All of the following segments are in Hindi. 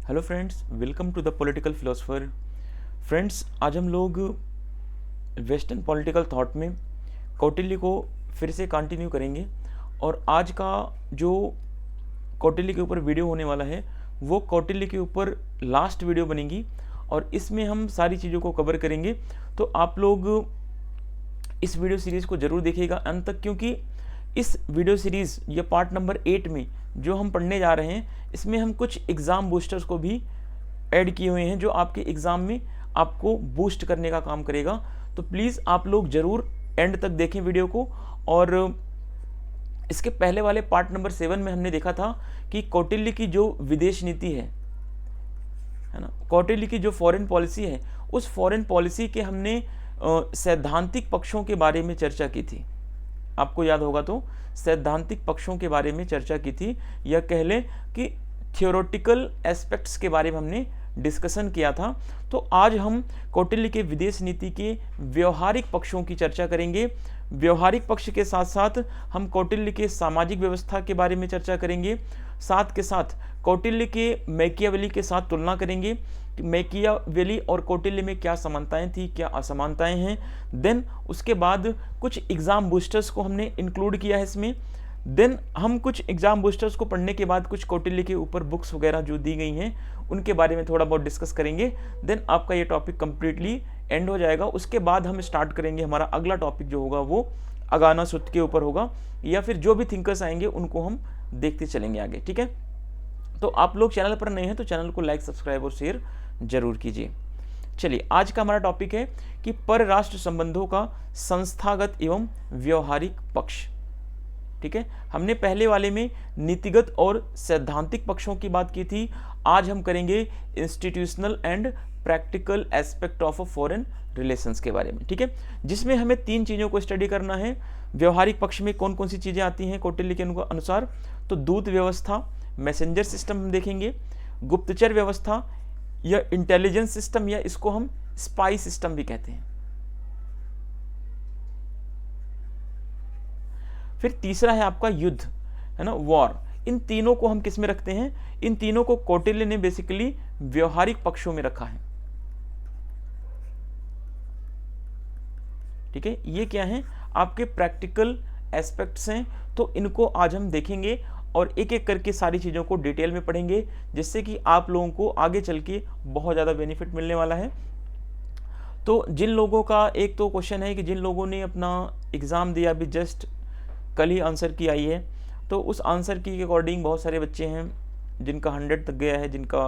Hello friends, welcome to the political philosopher. Friends, आज हम लोग वेस्टर्न पॉलिटिकल थॉट में कौटिल्य को फिर से कंटिन्यू करेंगे और आज का जो कौटिल्य के ऊपर वीडियो होने वाला है वो कौटिल्य के ऊपर लास्ट वीडियो बनेगी और इसमें हम सारी चीज़ों को कवर करेंगे। तो आप लोग इस वीडियो सीरीज़ को ज़रूर देखिएगा अंत तक, क्योंकि इस वीडियो सीरीज़ ये पार्ट नंबर 8 में जो हम पढ़ने जा रहे हैं इसमें हम कुछ एग्ज़ाम बूस्टर्स को भी ऐड किए हुए हैं जो आपके एग्ज़ाम में आपको बूस्ट करने का काम करेगा। तो प्लीज़ आप लोग ज़रूर एंड तक देखें वीडियो को। और इसके पहले वाले पार्ट नंबर 7 में हमने देखा था कि कौटिल्य की जो विदेश नीति है ना, कौटिल्य की जो फॉरेन पॉलिसी है, उस फॉरेन पॉलिसी के हमने सैद्धांतिक पक्षों के बारे में चर्चा की थी। आपको याद होगा तो सैद्धांतिक पक्षों के बारे में चर्चा की थी, या कह लें कि थियोरेटिकल एस्पेक्ट्स के बारे में हमने डिस्कशन किया था। तो आज हम कौटिल्य के विदेश नीति के व्यवहारिक पक्षों की चर्चा करेंगे। व्यवहारिक पक्ष के साथ साथ हम कौटिल्य के सामाजिक व्यवस्था के बारे में चर्चा करेंगे, साथ के साथ कौटिल्य के मैकियावेली के साथ तुलना करेंगे कि मैकियावेली और कौटिल्य में क्या समानताएं थी, क्या असमानताएं हैं। देन उसके बाद कुछ एग्ज़ाम बूस्टर्स को हमने इंक्लूड किया है इसमें। देन हम कुछ एग्ज़ाम बूस्टर्स को पढ़ने के बाद कुछ कौटिल्य के ऊपर बुक्स वगैरह जो दी गई हैं उनके बारे में थोड़ा बहुत डिस्कस करेंगे। देन आपका ये टॉपिक कंप्लीटली एंड हो जाएगा। उसके बाद हम स्टार्ट करेंगे, हमारा अगला टॉपिक जो होगा वो अगाना सुत्त के ऊपर होगा, या फिर जो भी थिंकर्स आएंगे उनको हम देखते चलेंगे आगे। ठीक है, तो आप लोग चैनल पर नए हैं तो चैनल को लाइक, सब्सक्राइब और शेयर जरूर कीजिए। चलिए, आज का हमारा टॉपिक है कि परराष्ट्र संबंधों का संस्थागत एवं व्यवहारिक पक्ष। ठीक है, हमने पहले वाले में नीतिगत और सैद्धांतिक पक्षों की बात की थी। आज हम करेंगे institutional and practical aspect of foreign relations के बारे में। ठीक है, जिसमें हमें 3 चीज़ों को स्टडी करना है। व्यवहारिक पक्ष में कौन कौन सी चीज़ें आती हैं कौटिल्य के अनुसार, तो दूत व्यवस्था, मैसेंजर सिस्टम हम देखेंगे, गुप्तचर व्यवस्था या इंटेलिजेंस सिस्टम, या इसको हम स्पाई सिस्टम भी कहते हैं। फिर तीसरा है आपका युद्ध, है ना, वॉर। इन तीनों को हम किस में रखते हैं? इन तीनों को कौटिल्य ने बेसिकली व्यवहारिक पक्षों में रखा है। ठीक है, ये क्या है? आपके प्रैक्टिकल एस्पेक्ट्स हैं। तो इनको आज हम देखेंगे और एक एक करके सारी चीज़ों को डिटेल में पढ़ेंगे, जिससे कि आप लोगों को आगे चल के बहुत ज़्यादा बेनिफिट मिलने वाला है। तो जिन लोगों का एक तो क्वेश्चन है कि जिन लोगों ने अपना एग्ज़ाम दिया, अभी जस्ट कल ही आंसर की आई है, तो उस आंसर की के अकॉर्डिंग बहुत सारे बच्चे हैं जिनका 100 तक गया है, जिनका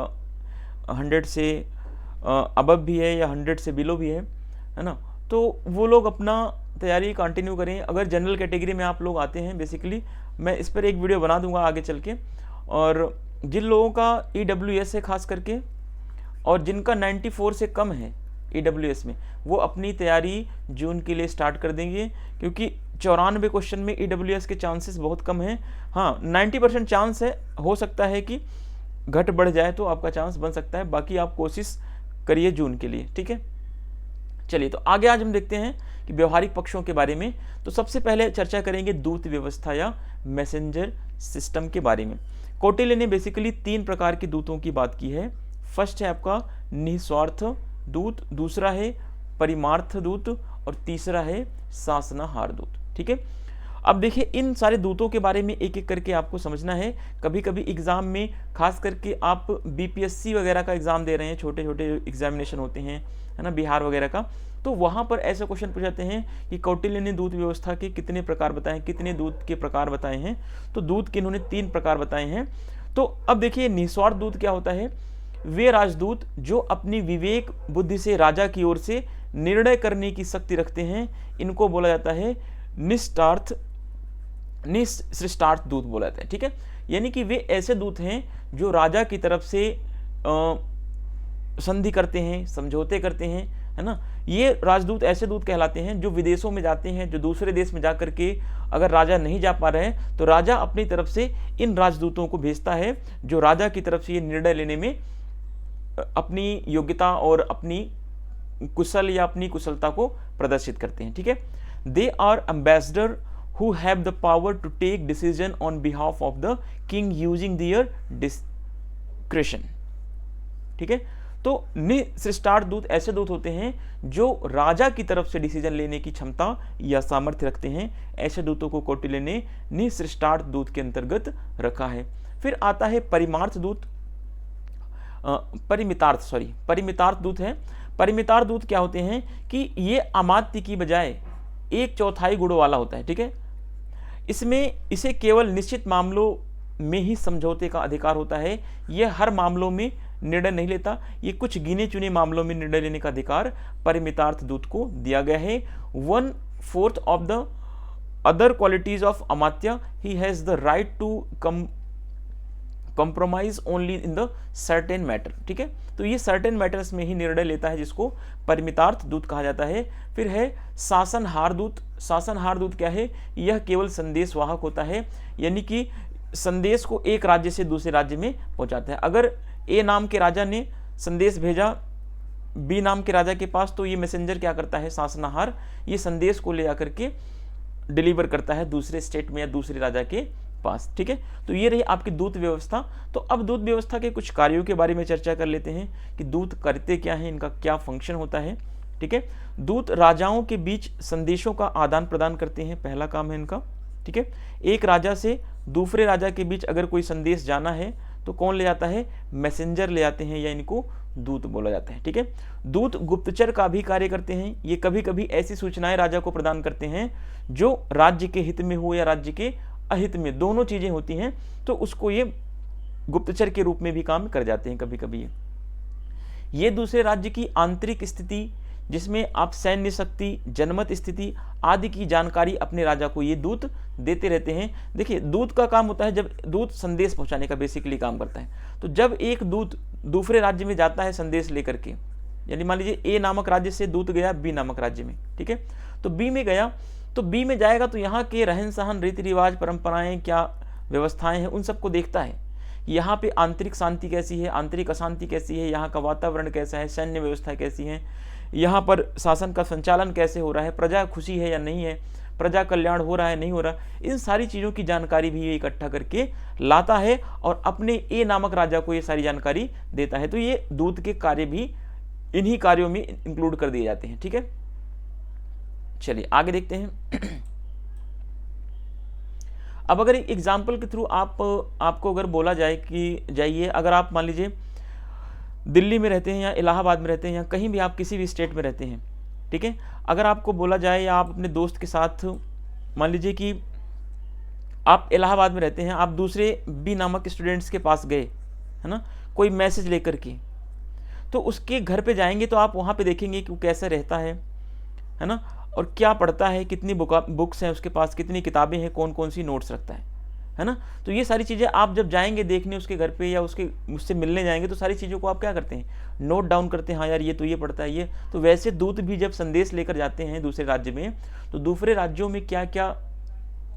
100 से अबव भी है या 100 से बिलो भी है ना। तो वो लोग अपना तैयारी कंटिन्यू करें। अगर जनरल कैटेगरी में आप लोग आते हैं, बेसिकली मैं इस पर एक वीडियो बना दूंगा आगे चल के। और जिन लोगों का EWS है खास करके, और जिनका 94 से कम है EWS में, वो अपनी तैयारी जून के लिए स्टार्ट कर देंगे, क्योंकि 94 क्वेश्चन में EWS के चांसेस बहुत कम हैं। हाँ, 90% चांस है, हो सकता है कि घट बढ़ जाए तो आपका चांस बन सकता है। बाकी आप कोशिश करिए जून के लिए। ठीक है, चलिए तो आगे आज हम देखते हैं कि व्यवहारिक पक्षों के बारे में। तो सबसे पहले चर्चा करेंगे दूत व्यवस्था या मैसेंजर सिस्टम के बारे में। कौटिल्य ने बेसिकली 3 प्रकार के दूतों की बात की है। फर्स्ट है आपका निस्वार्थ दूत, दूसरा है परिमार्थ दूत और तीसरा है शासनाहार दूत। ठीक है, अब देखिए इन सारे दूतों के बारे में एक एक करके आपको समझना है। कभी कभी एग्जाम में, खास करके आप BPSC वगैरह का एग्जाम दे रहे हैं, छोटे छोटे एग्जामिनेशन होते हैं, है ना, बिहार वगैरह का, तो वहाँ पर ऐसे क्वेश्चन पूछ जाते हैं कि कौटिल्य ने दूत व्यवस्था के कितने प्रकार बताए, कितने दूत के प्रकार बताए हैं। तो दूत के इन्होंने 3 प्रकार बताए हैं। तो अब देखिए निस्वार्थ दूत क्या होता है? वे राजदूत जो अपनी विवेक बुद्धि से राजा की ओर से निर्णय करने की शक्ति रखते हैं, इनको बोला जाता है निःसृष्टार्थ दूत बोला जाता है। ठीक है, यानी कि वे ऐसे दूत हैं जो राजा की तरफ से संधि करते हैं, समझौते करते हैं, है ना। ये राजदूत ऐसे दूत कहलाते हैं जो विदेशों में जाते हैं, जो दूसरे देश में जाकर के अगर राजा नहीं जा पा रहे हैं तो राजा अपनी तरफ से इन राजदूतों को भेजता है, जो राजा की तरफ से ये निर्णय लेने में अपनी योग्यता और अपनी कुशल या अपनी कुशलता को प्रदर्शित करते हैं। ठीक है, they are ambassador who have the power to take decision on behalf of the king using their discretion। ठीक है। तो निःसृष्टार्थ दूत ऐसे दूत होते हैं जो राजा की तरफ से डिसीजन लेने की क्षमता या सामर्थ्य रखते हैं। ऐसे दूतों को कौटिल्य ने निःसृष्टार्थ दूत के अंतर्गत रखा है। फिर आता है परिमार्थ दूत, परिमितार्थ दूत है। परिमितार्थ दूत क्या होते हैं कि ये अमात्य की बजाय 1/4 गुणों वाला होता है, ठीक है। इसमें इसे केवल निश्चित मामलों में ही समझौते का अधिकार होता है। यह हर मामलों में निर्णय नहीं लेता, ये कुछ गिने चुने मामलों में निर्णय लेने का अधिकार परिमितार्थ दूत को दिया गया है। 1/4 of the other qualities of Amatya, he has the right to compromise only in the certain matter, ठीक है। तो ये सर्टेन मैटर्स में ही निर्णय लेता है, जिसको परिमितार्थ दूत कहा जाता है। फिर है शासनहार दूत। शासनहार दूत क्या है? यह केवल संदेश वाहक होता है, यानी कि संदेश को एक राज्य से दूसरे राज्य में पहुंचाता है। अगर ए नाम के राजा ने संदेश भेजा बी नाम के राजा के पास, तो ये मैसेंजर क्या करता है? शासनहार, ये संदेश को ले आकर के डिलीवर करता है दूसरे स्टेट में या दूसरे राजा के पास, ठीक है। तो ये रही आपकी दूत व्यवस्था। तो अब दूत व्यवस्था के कुछ कार्यों के बारे में चर्चा कर लेते हैं कि दूत करते क्या हैं, इनका क्या फंक्शन होता है, ठीक है। दूत राजाओं के बीच संदेशों का आदान प्रदान करते हैं, पहला काम है इनका, ठीक है। एक राजा से दूसरे राजा के बीच अगर कोई संदेश जाना है तो कौन ले जाता है? मैसेंजर ले जाते हैं, या इनको दूत बोला जाता है, ठीक है। दूत गुप्तचर का भी कार्य करते हैं। ये कभी कभी ऐसी सूचनाएं राजा को प्रदान करते हैं जो राज्य के हित में हो या राज्य के अहित में, दोनों चीजें होती हैं, तो उसको ये गुप्तचर के रूप में भी काम कर जाते हैं कभी कभी। ये दूसरे राज्य की आंतरिक स्थिति, जिसमें आप सैन्य शक्ति, जनमत स्थिति आदि की जानकारी अपने राजा को ये दूत देते रहते हैं। देखिए, दूत का काम होता है, जब दूत संदेश पहुंचाने का बेसिकली काम करता है। तो जब एक दूत दूसरे राज्य में जाता है संदेश लेकर के, यानी मान लीजिए ए नामक राज्य से दूत गया बी नामक राज्य में, ठीक है। तो बी में गया, तो बी में जाएगा तो यहाँ के रहन सहन, रीति रिवाज, परंपराएं, क्या व्यवस्थाएं हैं, उन सबको देखता है। यहाँ पे आंतरिक शांति कैसी है, आंतरिक अशांति कैसी है, यहाँ का वातावरण कैसा है, सैन्य व्यवस्था कैसी है, यहाँ पर शासन का संचालन कैसे हो रहा है, प्रजा खुशी है या नहीं है, प्रजा कल्याण हो रहा है नहीं हो रहा, इन सारी चीज़ों की जानकारी भी ये इकट्ठा करके लाता है और अपने ए नामक राजा को ये सारी जानकारी देता है। तो ये दूत के कार्य भी इन्हीं कार्यों में इंक्लूड कर दिए जाते हैं, ठीक है। चलिए आगे देखते हैं। अब अगर एक एग्जाम्पल के थ्रू आपको अगर बोला जाए कि जाइए, अगर आप मान लीजिए दिल्ली में रहते हैं या इलाहाबाद में रहते हैं या कहीं भी आप किसी भी स्टेट में रहते हैं, ठीक है। अगर आपको बोला जाए या आप अपने दोस्त के साथ, मान लीजिए कि आप इलाहाबाद में रहते हैं, आप दूसरे बी नामक स्टूडेंट्स के पास गए, है ना, कोई मैसेज लेकर के, तो उसके घर पे जाएंगे तो आप वहाँ पे देखेंगे कि वो कैसा रहता है ना, और क्या पढ़ता है, कितनी बुक्स हैं उसके पास, कितनी किताबें हैं, कौन कौन सी नोट्स रखता है ना। तो ये सारी चीज़ें आप जब जाएंगे देखने उसके घर पे या उससे मिलने जाएंगे, तो सारी चीज़ों को आप क्या करते हैं? नोट डाउन करते हैं। हाँ यार, ये तो ये पढ़ता है ये। तो वैसे दूत भी जब संदेश लेकर जाते हैं दूसरे राज्य में, तो दूसरे राज्यों में क्या क्या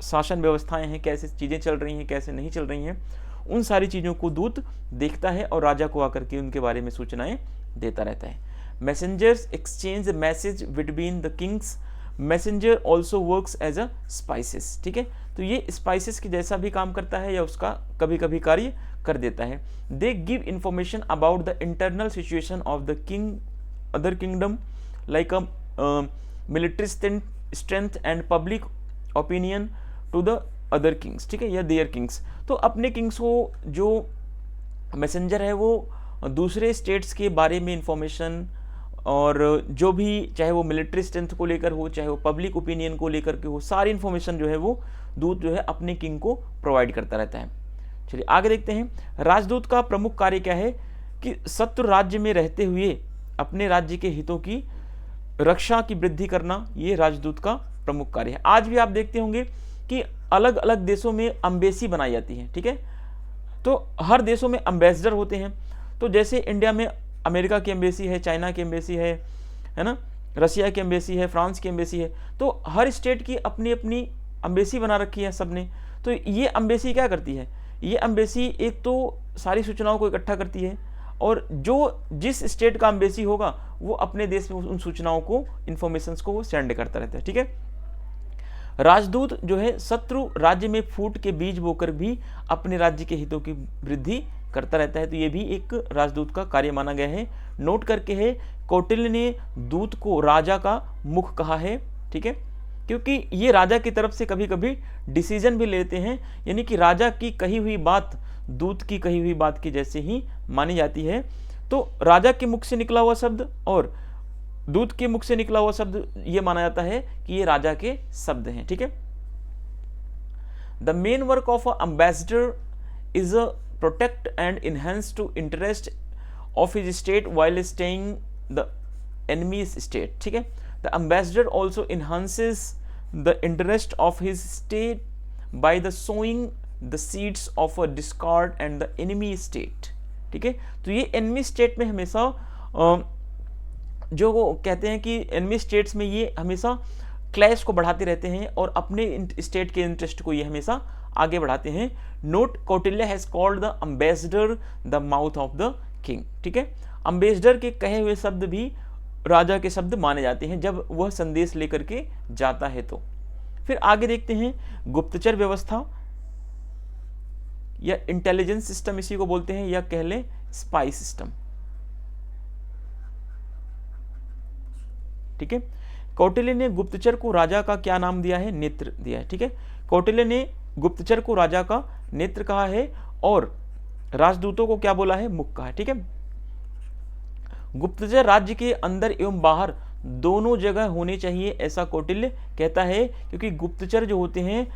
शासन व्यवस्थाएं हैं, कैसे चीज़ें चल रही हैं, कैसे नहीं चल रही हैं, उन सारी चीज़ों को दूत देखता है और राजा को आकर के उनके बारे में सूचनाएं देता रहता है। Messengers exchange message between the kings. Messenger also works as a spices, ठीक है। तो ये स्पाइसेस की जैसा भी काम करता है या उसका कभी कभी कार्य कर देता है। They give information about the internal situation of the king other kingdom like a military strength and public opinion to the other kings, ठीक है, या देयर किंग्स। तो अपने किंग्स को जो मैसेंजर है वो दूसरे स्टेट्स के बारे में इंफॉर्मेशन, और जो भी चाहे वो मिलिट्री स्ट्रेंथ को लेकर हो, चाहे वो पब्लिक ओपिनियन को लेकर के हो, सारी इन्फॉर्मेशन जो है वो दूत जो है अपने किंग को प्रोवाइड करता रहता है। चलिए आगे देखते हैं। राजदूत का प्रमुख कार्य क्या है कि शत्रु राज्य में रहते हुए अपने राज्य के हितों की रक्षा की वृद्धि करना, ये राजदूत का प्रमुख कार्य है। आज भी आप देखते होंगे कि अलग अलग देशों में अम्बेसी बनाई जाती है, ठीक है। तो हर देशों में अम्बेसडर होते हैं। तो जैसे इंडिया में अमेरिका की एम्बेसी है, चाइना की एम्बेसी है ना, रसिया की एम्बेसी है, फ्रांस की एम्बेसी है। तो हर स्टेट की अपनी अपनी एम्बेसी बना रखी है सबने। तो ये एम्बेसी क्या करती है? ये एम्बेसी एक तो सारी सूचनाओं को इकट्ठा करती है, और जो जिस स्टेट का एम्बेसी होगा वो अपने देश में उन सूचनाओं को, इन्फॉर्मेशंस को वो सेंड करता रहता है, ठीक है। राजदूत जो है शत्रु राज्य में फूट के बीज बोकर भी अपने राज्य के हितों की वृद्धि करता रहता है। तो ये भी एक राजदूत का कार्य माना गया है। नोट करके है, कौटिल्य ने दूत को राजा का मुख कहा है, ठीक है, क्योंकि ये राजा की तरफ से कभी कभी डिसीजन भी लेते हैं, यानी कि राजा की कही हुई बात दूत की कही हुई बात की जैसे ही मानी जाती है। तो राजा के मुख से निकला हुआ शब्द और दूत के मुख से निकला हुआ शब्द ये माना जाता है कि ये राजा के शब्द हैं, ठीक है। The main work of a ambassador is a protect and enhance to interest of his state while staying the enemies state, ठीक है। The ambassador also enhances the interest of his state by the sowing the seeds of a discord and the enemy state, ठीक है। तो ये एनिमी स्टेट में हमेशा जो वो कहते हैं कि एनिमी स्टेट्स में ये हमेशा क्लैश को बढ़ाते रहते हैं और अपने स्टेट के इंटरेस्ट को ये हमेशा आगे बढ़ाते हैं। Note, Kautilya has called the ambassador the mouth of the king, ठीक है। एम्बेसडर के कहे हुए शब्द भी राजा के शब्द माने जाते हैं जब वह संदेश लेकर के जाता है। तो फिर आगे देखते हैं गुप्तचर व्यवस्था या इंटेलिजेंस सिस्टम इसी को बोलते हैं, या कह लें स्पाई सिस्टम, ठीक है। कौटिल्य ने गुप्तचर को राजा का क्या नाम दिया है? नेत्र दिया है, ठीक है। कौटिल्य ने गुप्तचर को राजा का नेत्र कहा है और राजदूतों को क्या बोला है? मुख कहा है, ठीक है। गुप्तचर राज्य के अंदर एवं बाहर दोनों जगह होने चाहिए ऐसा कौटिल्य कहता है, क्योंकि गुप्तचर जो होते हैं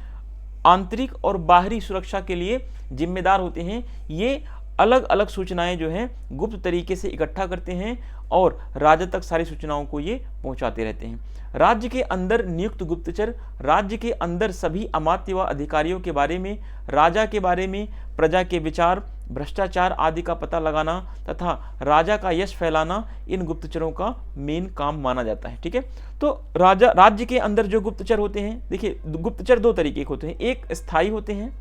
आंतरिक और बाहरी सुरक्षा के लिए जिम्मेदार होते हैं। ये अलग अलग सूचनाएं जो हैं गुप्त तरीके से इकट्ठा करते हैं और राजा तक सारी सूचनाओं को ये पहुंचाते रहते हैं। राज्य के अंदर नियुक्त गुप्तचर राज्य के अंदर सभी अमात्य व अधिकारियों के बारे में, राजा के बारे में, प्रजा के विचार, भ्रष्टाचार आदि का पता लगाना तथा राजा का यश फैलाना इन गुप्तचरों का मेन काम माना जाता है, ठीक है। तो राज्य के अंदर जो गुप्तचर होते हैं, देखिए गुप्तचर दो तरीके के होते हैं, एक स्थायी होते हैं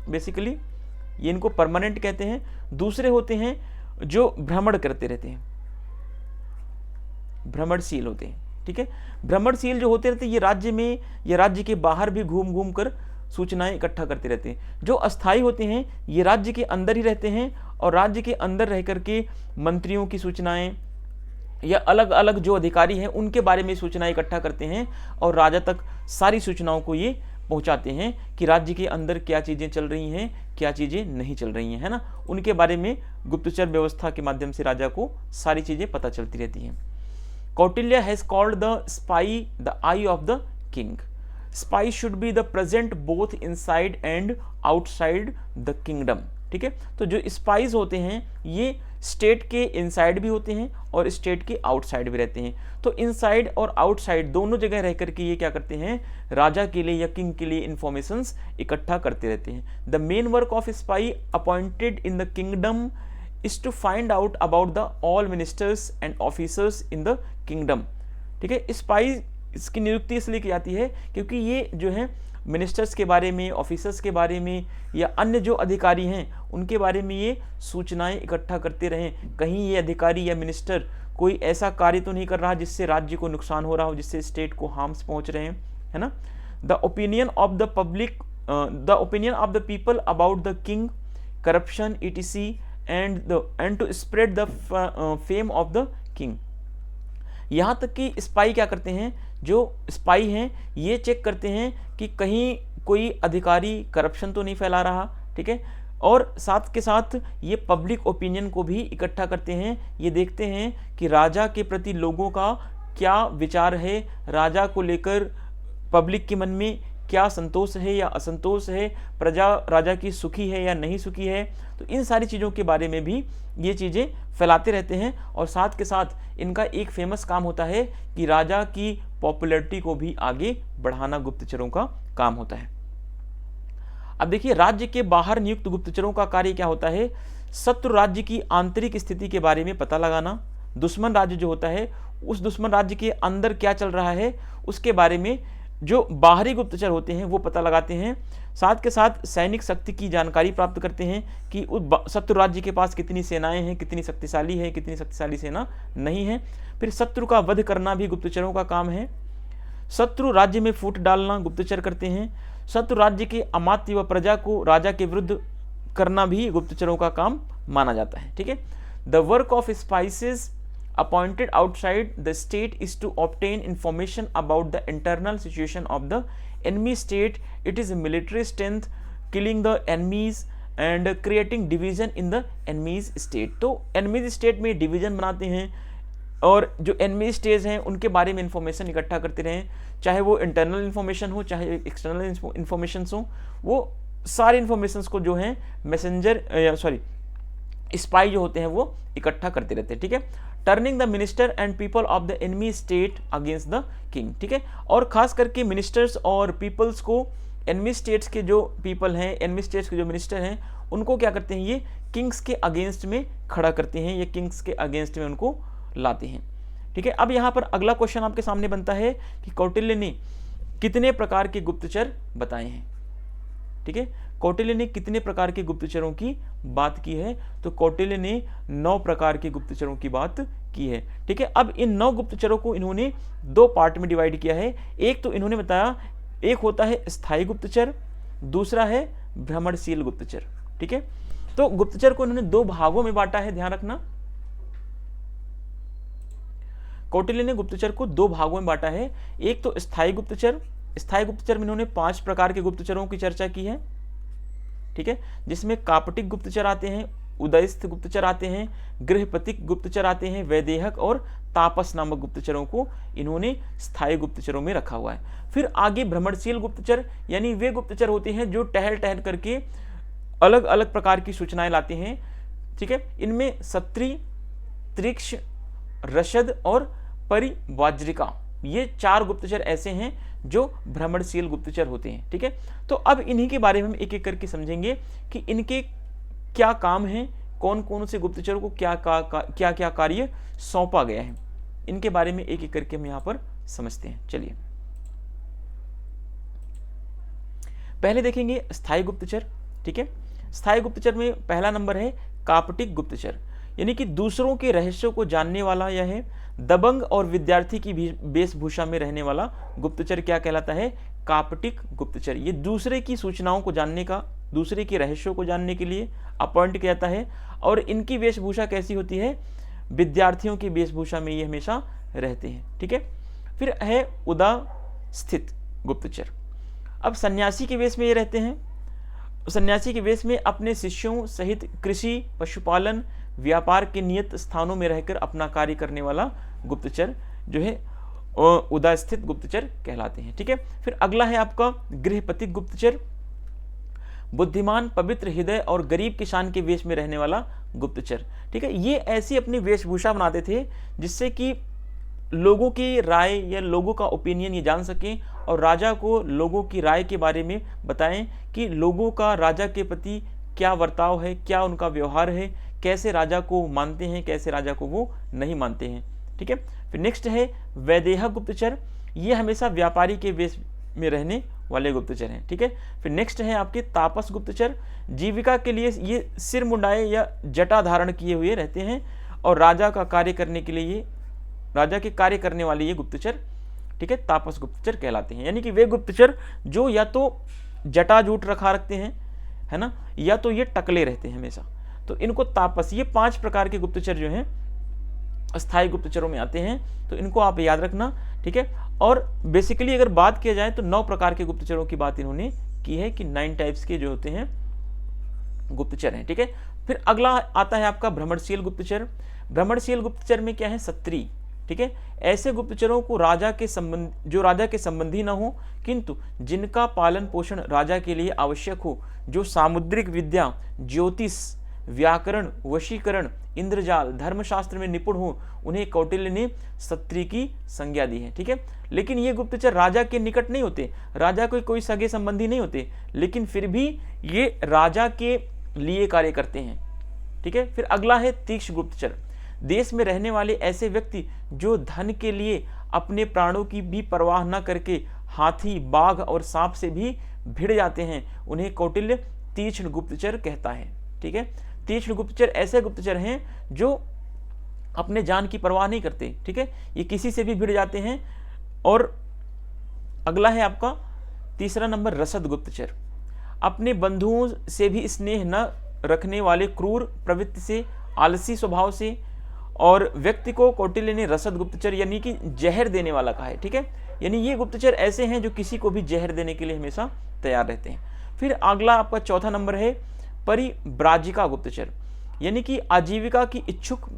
बेसिकली, ये इनको परमानेंट कहते हैं। दूसरे होते हैं जो भ्रमण करते रहते हैं, भ्रमणशील होते हैं, ठीक है। भ्रमणशील जो होते रहते हैं ये राज्य में या राज्य के बाहर भी घूम घूम कर सूचनाएं इकट्ठा करते रहते हैं। जो अस्थायी होते हैं ये राज्य के अंदर ही रहते हैं और राज्य के अंदर रह करके मंत्रियों की सूचनाएं या अलग अलग जो अधिकारी हैं उनके बारे में सूचनाएं इकट्ठा करते हैं और राजा तक सारी सूचनाओं को ये पहुंचाते हैं कि राज्य के अंदर क्या चीज़ें चल रही हैं, क्या चीज़ें नहीं चल रही हैं, है ना। उनके बारे में गुप्तचर व्यवस्था के माध्यम से राजा को सारी चीज़ें पता चलती रहती हैं। Kautilya has called the spy the I of the king. Spy should be the present both inside and outside the kingdom, ठीक है। तो जो स्पाइज होते हैं ये स्टेट के इनसाइड भी होते हैं और स्टेट के आउटसाइड भी रहते हैं। तो इनसाइड और आउटसाइड दोनों जगह रह करके ये क्या करते हैं, राजा के लिए या किंग के लिए इंफॉर्मेशंस इकट्ठा करते रहते हैं। The main work of spy appointed in the kingdom is to find out about the all ministers and officers in the kingdom, ठीक है। स्पाई इसकी नियुक्ति इसलिए की जाती है क्योंकि ये जो है मिनिस्टर्स के बारे में, ऑफिसर्स के बारे में या अन्य जो अधिकारी हैं उनके बारे में ये सूचनाएं इकट्ठा करते रहें। कहीं ये अधिकारी या मिनिस्टर कोई ऐसा कार्य तो नहीं कर रहा जिससे राज्य को नुकसान हो रहा हो, जिससे स्टेट को हार्म्स पहुंच रहे हैं, है ना। The opinion of the public, the opinion of the people about the king, corruption etc and to spread the fame of the king. यहाँ तक कि स्पाई क्या करते हैं, जो स्पाई हैं ये चेक करते हैं कि कहीं कोई अधिकारी करप्शन तो नहीं फैला रहा, ठीक है। और साथ के साथ ये पब्लिक ओपिनियन को भी इकट्ठा करते हैं। ये देखते हैं कि राजा के प्रति लोगों का क्या विचार है, राजा को लेकर पब्लिक के मन में क्या संतोष है या असंतोष है, प्रजा राजा की सुखी है या नहीं सुखी है। तो इन सारी चीज़ों के बारे में भी ये चीज़ें फैलाते रहते हैं। और साथ के साथ इनका एक फेमस काम होता है कि राजा की पॉपुलैरिटी को भी आगे बढ़ाना गुप्तचरों का काम होता है। अब देखिए राज्य के बाहर नियुक्त गुप्तचरों का कार्य क्या होता है, शत्रु राज्य की आंतरिक स्थिति के बारे में पता लगाना, दुश्मन राज्य जो होता है उस दुश्मन राज्य के अंदर क्या चल रहा है उसके बारे में जो बाहरी गुप्तचर होते हैं वो पता लगाते हैं। साथ के साथ सैनिक शक्ति की जानकारी प्राप्त करते हैं कि उस शत्रु राज्य के पास कितनी सेनाएं हैं, कितनी शक्तिशाली है, कितनी शक्तिशाली सेना नहीं है। फिर शत्रु का वध करना भी गुप्तचरों का काम है। शत्रु राज्य में फूट डालना गुप्तचर करते हैं। शत्रु राज्य के अमात्य व प्रजा को राजा के विरुद्ध करना भी गुप्तचरों का काम माना जाता है। ठीक है, the work of spices appointed outside the state is to obtain information about the internal situation of the enemy state. It is military strength, killing the enemies and creating division in the enemies state. तो एनिमीज स्टेट में डिवीजन बनाते हैं और जो एनिमी स्टेज हैं उनके बारे में इंफॉर्मेशन इकट्ठा करते रहें, चाहे वो इंटरनल इन्फॉर्मेशन हो चाहे एक्सटर्नल इन्फॉर्मेशन हो, वो सारे इन्फॉर्मेशंस को जो है मैसेंजर स्पाई जो होते हैं वो इकट्ठा करते रहते हैं। ठीक है, turning the minister and people of the enemy state against the king. ठीक है, और खास करके मिनिस्टर्स और पीपल्स को एनिमी स्टेट्स के जो पीपल हैं, एनिमी स्टेट्स के जो मिनिस्टर हैं, उनको क्या करते हैं, ये किंग्स के अगेंस्ट में खड़ा करते हैं, ये किंग्स के अगेंस्ट में उनको लाते हैं। ठीक है, अब यहाँ पर अगला क्वेश्चन आपके सामने बनता है कि कौटिल्य ने कितने प्रकार के गुप्तचर बताए हैं। ठीक है, कौटिल्य ने कितने प्रकार के गुप्तचरों की बात की है, तो कौटिल्य ने 9 प्रकार के गुप्तचरों की बात की है। ठीक है, अब इन 9 गुप्तचरों को इन्होंने 2 पार्ट में डिवाइड किया है। एक तो इन्होंने बताया, एक होता है स्थायी गुप्तचर, दूसरा है भ्रमणशील गुप्तचर। ठीक है, तो गुप्तचर को इन्होंने 2 भागों में बांटा है, ध्यान रखना। कौटिल्य ने गुप्तचर को 2 भागों में बांटा है। एक तो स्थायी गुप्तचर, स्थायी गुप्तचर में इन्होंने 5 प्रकार के गुप्तचरों की चर्चा की है। ठीक है, जिसमें कापटिक गुप्तचर आते हैं, उदयस्थ गुप्तचर आते हैं, गृहपतिक गुप्तचर आते हैं, वैदेहक और तापस नामक गुप्तचरों को इन्होंने स्थायी गुप्तचरों में रखा हुआ है। फिर आगे भ्रमणशील गुप्तचर, यानी वे गुप्तचर होते हैं जो टहल टहल करके अलग अलग प्रकार की सूचनाएं लाते हैं। ठीक है, इनमें सत्री, त्रिक्ष, रशद और परिवाज्रिका, ये 4 गुप्तचर ऐसे हैं जो भ्रमणशील गुप्तचर होते हैं। ठीक है, तो अब इन्हीं के बारे में हम एक एक करके समझेंगे कि इनके क्या काम हैं, कौन कौन से गुप्तचरों को क्या क्या कार्य सौंपा गया है, इनके बारे में एक एक करके हम यहाँ पर समझते हैं। चलिए पहले देखेंगे स्थायी गुप्तचर। ठीक है, स्थायी गुप्तचर में पहला नंबर है कापटिक गुप्तचर, यानी कि दूसरों के रहस्यों को जानने वाला यह है। दबंग और विद्यार्थी की वेशभूषा में रहने वाला गुप्तचर क्या कहलाता है, कापटिक गुप्तचर। ये दूसरे की सूचनाओं को जानने का, दूसरे के रहस्यों को जानने के लिए अपॉइंट किया जाता है, और इनकी वेशभूषा कैसी होती है, विद्यार्थियों की वेशभूषा में ये हमेशा रहते हैं। ठीक है, फिर है उदास्थित गुप्तचर। अब सन्यासी के वेश में ये रहते हैं। सन्यासी के वेश में अपने शिष्यों सहित कृषि, पशुपालन, व्यापार के नियत स्थानों में रहकर अपना कार्य करने वाला गुप्तचर जो है उदास्थित गुप्तचर कहलाते हैं। ठीक है, फिर अगला है आपका गृहपतिक गुप्तचर। बुद्धिमान, पवित्र हृदय और गरीब किसान के वेश में रहने वाला गुप्तचर। ठीक है, ये ऐसी अपनी वेशभूषा बनाते थे जिससे कि लोगों की राय या लोगों का ओपिनियन ये जान सकें और राजा को लोगों की राय के बारे में बताएं कि लोगों का राजा के प्रति क्या वर्ताव है, क्या उनका व्यवहार है, कैसे राजा को मानते हैं, कैसे राजा को वो नहीं मानते हैं। ठीक है, फिर नेक्स्ट है वैदेहक गुप्तचर। ये हमेशा व्यापारी के वेश में रहने वाले गुप्तचर हैं। ठीक है, फिर नेक्स्ट है आपके तापस गुप्तचर। जीविका के लिए ये सिर मुंडाए या जटा धारण किए हुए रहते हैं और राजा का कार्य करने के लिए ये राजा के कार्य करने वाले ये गुप्तचर, ठीक है, तापस गुप्तचर कहलाते हैं। यानी कि वे गुप्तचर जो या तो जटा जूट रखा रखते हैं, है ना, या तो ये टकले रहते हैं हमेशा, तो इनको तापस, ये 5 प्रकार के गुप्तचर जो हैं स्थायी गुप्तचरों में आते हैं, तो इनको आप याद रखना। ठीक है, और बेसिकली अगर बात किया जाए तो 9 प्रकार के गुप्तचरों की बात इन्होंने की है कि 9 टाइप्स के जो होते हैं गुप्तचर हैं। ठीक है, फिर अगला आता है आपका भ्रमणशील गुप्तचर। भ्रमणशील गुप्तचर में क्या है, सत्री। ठीक है, ऐसे गुप्तचरों को राजा के संबंधी न हो किंतु जिनका पालन पोषण राजा के लिए आवश्यक हो, जो सामुद्रिक विद्या, ज्योतिष, व्याकरण, वशीकरण, इंद्रजाल, धर्मशास्त्र में निपुण हो, उन्हें कौटिल्य ने सत्री की संज्ञा दी है। ठीक है, लेकिन ये गुप्तचर राजा के निकट नहीं होते, राजा के कोई सगे संबंधी नहीं होते, लेकिन फिर भी ये राजा के लिए कार्य करते हैं। ठीक है, फिर अगला है तीक्ष्ण गुप्तचर। देश में रहने वाले ऐसे व्यक्ति जो धन के लिए अपने प्राणों की भी परवाह न करके हाथी, बाघ और सांप से भी भिड़ जाते हैं, उन्हें कौटिल्य तीक्ष्ण गुप्तचर कहता है। ठीक है, तीक्ष्ण गुप्तचर ऐसे गुप्तचर हैं जो अपने जान की परवाह नहीं करते। ठीक है, ये किसी से भी भिड़ जाते हैं। और अगला है आपका तीसरा नंबर रसद गुप्तचर। अपने बंधुओं से भी स्नेह न रखने वाले क्रूर प्रवृत्ति से, आलसी स्वभाव से, और व्यक्ति को कौटिल्य ने रसद गुप्तचर यानी कि जहर देने वाला कहा है। ठीक है, यानी ये गुप्तचर ऐसे हैं जो किसी को भी जहर देने के लिए हमेशा तैयार रहते हैं। फिर अगला आपका चौथा नंबर है परिव्राजिका गुप्तचर, यानी कि आजीविका की इच्छुक,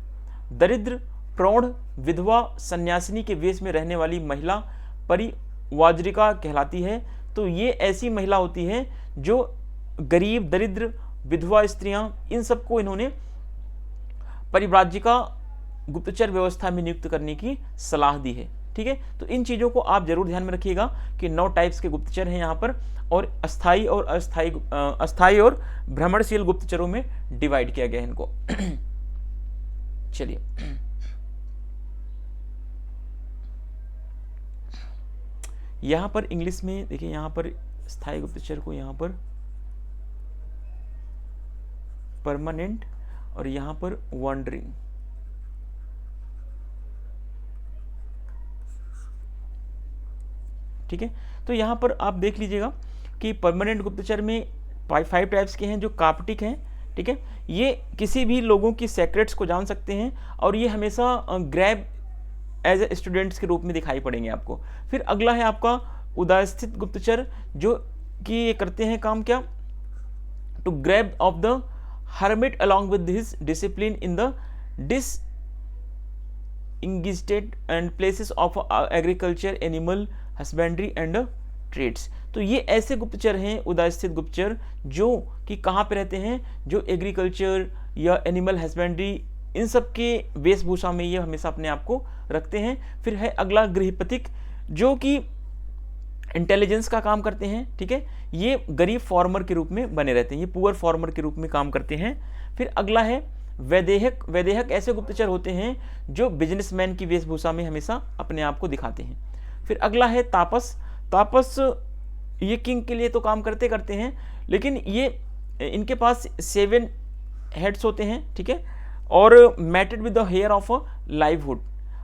दरिद्र, प्रौढ़, विधवा, सन्यासिनी के वेश में रहने वाली महिला परिव्राजिका कहलाती है। तो ये ऐसी महिला होती है जो गरीब, दरिद्र, विधवा स्त्रियां, इन सबको इन्होंने परिव्राजिका गुप्तचर व्यवस्था में नियुक्त करने की सलाह दी है। ठीक है, तो इन चीज़ों को आप जरूर ध्यान में रखिएगा कि 9 टाइप्स के गुप्तचर हैं यहाँ पर, और अस्थाई और अस्थाई और भ्रमणशील गुप्तचरों में डिवाइड किया गया है इनको। चलिए, यहाँ पर इंग्लिश में देखिए, यहाँ पर स्थायी गुप्तचर को यहाँ पर परमानेंट और यहाँ पर वॉन्डरिंग। ठीक है, तो यहाँ पर आप देख लीजिएगा कि परमानेंट गुप्तचर में 5 टाइप्स के हैं जो काप्टिक हैं। ठीक है, ये किसी भी लोगों की सेक्रेट्स को जान सकते हैं और ये हमेशा ग्रैब एज ए स्टूडेंट्स के रूप में दिखाई पड़ेंगे आपको। फिर अगला है आपका उदास्थित गुप्तचर, जो कि ये करते हैं काम क्या, to grab of the hermit along with his discipline in the disingested and places of agriculture, animal husbandry and trades। तो ये ऐसे गुप्तचर हैं उदास्थित गुप्तचर जो कि कहाँ पे रहते हैं, जो एग्रीकल्चर या एनिमल हस्बेंड्री इन सब के वेशभूषा में ये हमेशा अपने आप को रखते हैं। फिर है अगला गृहपथिक, जो कि इंटेलिजेंस का काम करते हैं। ठीक है, ये गरीब फार्मर के रूप में बने रहते हैं, ये पुअर फार्मर के रूप में काम करते हैं। फिर अगला है वैदेहक। वैदेहक ऐसे गुप्तचर होते हैं जो बिजनेसमैन की वेशभूषा में हमेशा अपने आप को दिखाते हैं। फिर अगला है तापस। तापस ये किंग के लिए तो काम करते हैं, लेकिन ये इनके पास 7 हेड्स होते हैं। ठीक है, और matted with the hair of a livelihood,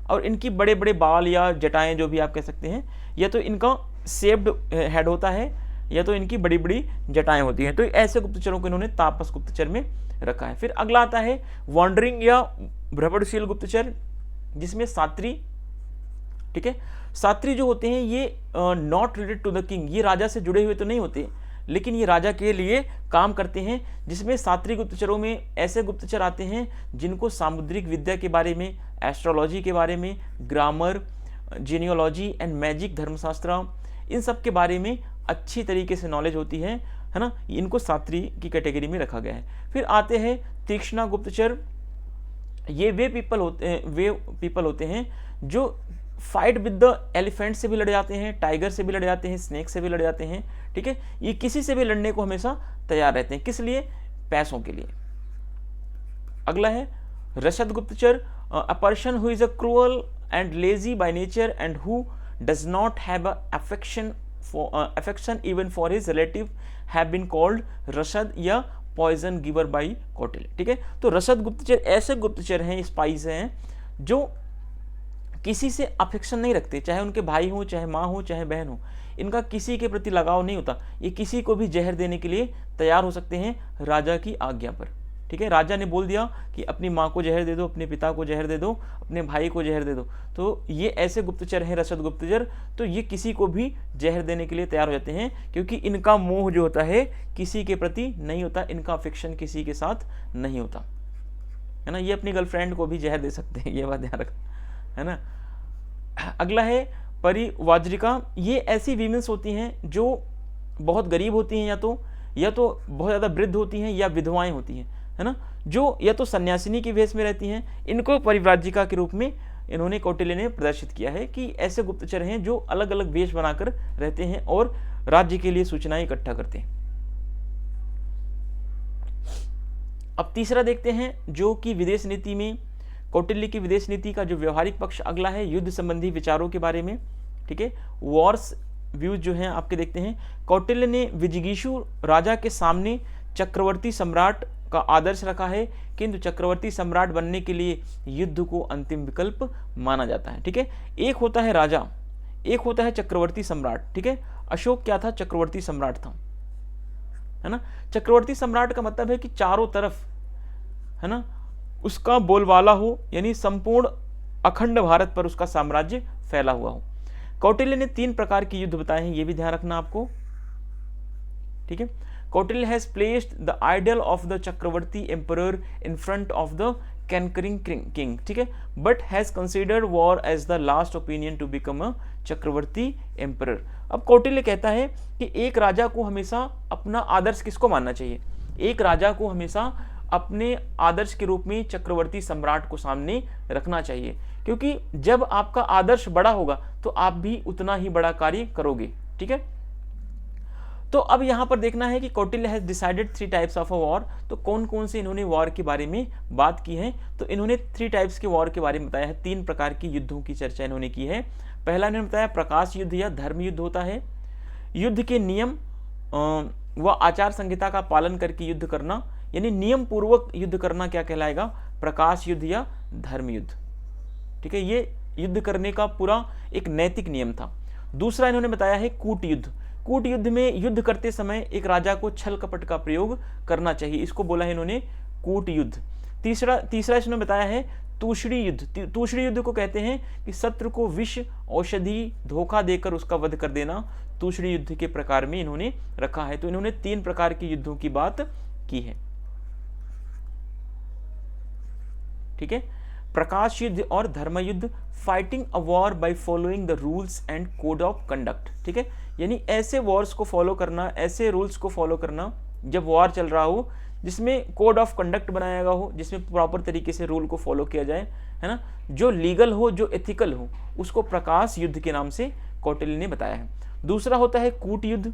और इनकी बड़े बड़े बाल या जटाएं जो भी आप कह सकते हैं, या तो इनका शेप्ड हेड होता है या तो इनकी बड़ी बड़ी जटाएं होती हैं। तो ऐसे गुप्तचरों को इन्होंने तापस गुप्तचर में रखा है। फिर अगला आता है वॉन्डरिंग या भ्रमणशील गुप्तचर, जिसमें सात्री। ठीक है, सात्री जो होते हैं ये not related to the king, ये राजा से जुड़े हुए तो नहीं होते, लेकिन ये राजा के लिए काम करते हैं। जिसमें सात्री गुप्तचरों में ऐसे गुप्तचर आते हैं जिनको सामुद्रिक विद्या के बारे में, एस्ट्रोलॉजी के बारे में, ग्रामर, जीनियोलॉजी एंड मैजिक, धर्मशास्त्र, इन सब के बारे में अच्छी तरीके से नॉलेज होती है ना, इनको सात्री की कैटेगरी में रखा गया है। फिर आते हैं तीक्ष्णा गुप्तचर। ये वे पीपल होते हैं जो फाइट विद द एलिफेंट से भी लड़ जाते हैं, टाइगर से भी लड़ जाते हैं, स्नेक से भी लड़ जाते हैं। ठीक है, ये किसी से भी लड़ने को हमेशा तैयार रहते हैं। किस लिए? पैसों के लिए। अगला है रसद गुप्तचर। A person who is a cruel and lazy by nature and who does not have a affection even for his relative have been called रसद या पॉइजन गिवर बाई कौटिल्य। ठीक है, तो रसद गुप्तचर ऐसे गुप्तचर हैं, स्पाइस हैं, जो किसी से अफेक्शन नहीं रखते, चाहे उनके भाई हो, चाहे माँ हो, चाहे बहन हो, इनका किसी के प्रति लगाव नहीं होता। ये किसी को भी जहर देने के लिए तैयार हो सकते हैं राजा की आज्ञा पर। ठीक है, राजा ने बोल दिया कि अपनी माँ को जहर दे दो, अपने पिता को जहर दे दो, अपने भाई को जहर दे दो, तो ये ऐसे गुप्तचर हैं रसद गुप्तचर। तो ये किसी को भी जहर देने के लिए तैयार हो जाते हैं, क्योंकि इनका मोह जो होता है किसी के प्रति नहीं होता, इनका अफेक्शन किसी के साथ नहीं होता, है ना। ये अपनी गर्लफ्रेंड को भी जहर दे सकते हैं, ये बात ध्यान रखना, है ना। अगला है परिव्राजिका। ये ऐसी वीमेंस होती हैं जो बहुत गरीब होती हैं, या तो बहुत ज़्यादा वृद्ध होती हैं, या विधवाएं होती हैं, है ना, जो या तो सन्यासिनी के वेश में रहती हैं। इनको परिव्राजिका के रूप में इन्होंने कौटिल्य ने प्रदर्शित किया है कि ऐसे गुप्तचर हैं जो अलग अलग वेश बनाकर रहते हैं और राज्य के लिए सूचनाएं इकट्ठा करते हैं। अब तीसरा देखते हैं, जो कि विदेश नीति में कौटिल्य की विदेश नीति का जो व्यवहारिक पक्ष अगला है, युद्ध संबंधी विचारों के बारे में। ठीक है, वॉर्स व्यूज जो हैं आपके देखते हैं। कौटिल्य ने विजिगीषु राजा के सामने चक्रवर्ती सम्राट का आदर्श रखा है, किंतु चक्रवर्ती सम्राट बनने के लिए युद्ध को अंतिम विकल्प माना जाता है। ठीक है, एक होता है राजा, एक होता है चक्रवर्ती सम्राट। ठीक है, अशोक क्या था? चक्रवर्ती सम्राट था। है ना। चक्रवर्ती सम्राट का मतलब है कि चारों तरफ, है ना, उसका बोलबाला हो, यानी संपूर्ण अखंड भारत पर उसका साम्राज्य फैला हुआ हो। कौटिल्य ने 3 प्रकार के युद्ध बताए हैं, ये भी ध्यान रखना आपको, ठीक है। Kautilya has placed the ideal of the chakravarti emperor in front of the conquering king, ठीक है, but has considered war as the last opinion to become a chakravarti emperor. अब कौटिल्य कहता है कि एक राजा को हमेशा अपना आदर्श किसको मानना चाहिए, एक राजा को हमेशा अपने आदर्श के रूप में चक्रवर्ती सम्राट को सामने रखना चाहिए, क्योंकि जब आपका आदर्श बड़ा होगा तो आप भी उतना ही बड़ा कार्य करोगे, ठीक है। तो अब यहां पर देखना है कि Kautilya has decided 3 types of a war, तो कौन कौन से इन्होंने वॉर के बारे में बात की है। तो इन्होंने 3 टाइप्स के वॉर के बारे में बताया है, 3 प्रकार की युद्धों की चर्चा इन्होंने की है। पहला इन्होंने बताया प्रकाश युद्ध या धर्म युद्ध होता है, युद्ध के नियम व आचार संहिता का पालन करके युद्ध करना, यानी नियम पूर्वक युद्ध करना क्या कहलाएगा, प्रकाश युद्ध या धर्म युद्ध, ठीक है। ये युद्ध करने का पूरा एक नैतिक नियम था। दूसरा इन्होंने बताया है कूट युद्ध, कूट युद्ध में युद्ध करते समय एक राजा को छल कपट का प्रयोग करना चाहिए, इसको बोला है इन्होंने कूट युद्ध। तीसरा इन्होंने बताया है तूषणी युद्ध, तूषणी युद्ध को कहते हैं कि शत्रु को विष औषधि धोखा देकर उसका वध कर देना, तूषणी युद्ध के प्रकार में इन्होंने रखा है। तो इन्होंने 3 प्रकार के युद्धों की बात की है, ठीक है। प्रकाश युद्ध और धर्म युद्ध, fighting a war by following the rules and code of conduct, ठीक है, यानी ऐसे वॉर्स को फॉलो करना, ऐसे रूल्स को फॉलो करना जब वॉर चल रहा हो जिसमें कोड ऑफ कंडक्ट बनाया गया हो, जिसमें प्रॉपर तरीके से रूल को फॉलो किया जाए, है ना, जो लीगल हो, जो एथिकल हो, उसको प्रकाश युद्ध के नाम से कौटिल्य ने बताया है। दूसरा होता है कूट युद्ध,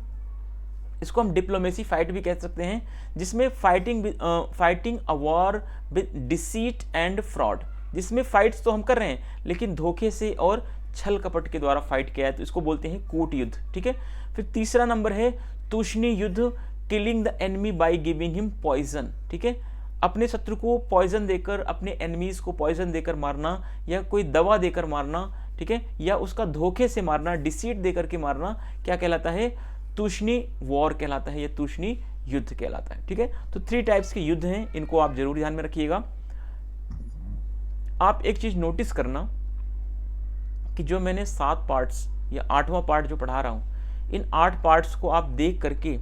इसको हम डिप्लोमेसी फाइट भी कह सकते हैं, जिसमें fighting a war with deceit and fraud, जिसमें फाइट्स तो हम कर रहे हैं लेकिन धोखे से और छल कपट के द्वारा फाइट किया है, तो इसको बोलते हैं कूट युद्ध, ठीक है। फिर तीसरा नंबर है तूषणी युद्ध, killing the enemy by giving him poison, ठीक है, अपने शत्रु को पॉइजन देकर, अपने एनिमीज को पॉइजन देकर मारना या कोई दवा देकर मारना, ठीक है, या उसका धोखे से मारना, डिसीट देकर के मारना, क्या कहलाता है, तूषणी वॉर कहलाता है, या तूषणी युद्ध कहलाता है, ठीक है। तो 3 टाइप्स के युद्ध हैं, इनको आप जरूर ध्यान में रखिएगा। आप एक चीज नोटिस करना कि जो मैंने 7 पार्ट्स या 8वां पार्ट जो पढ़ा रहा हूं, इन 8 पार्ट्स को आप देख करके,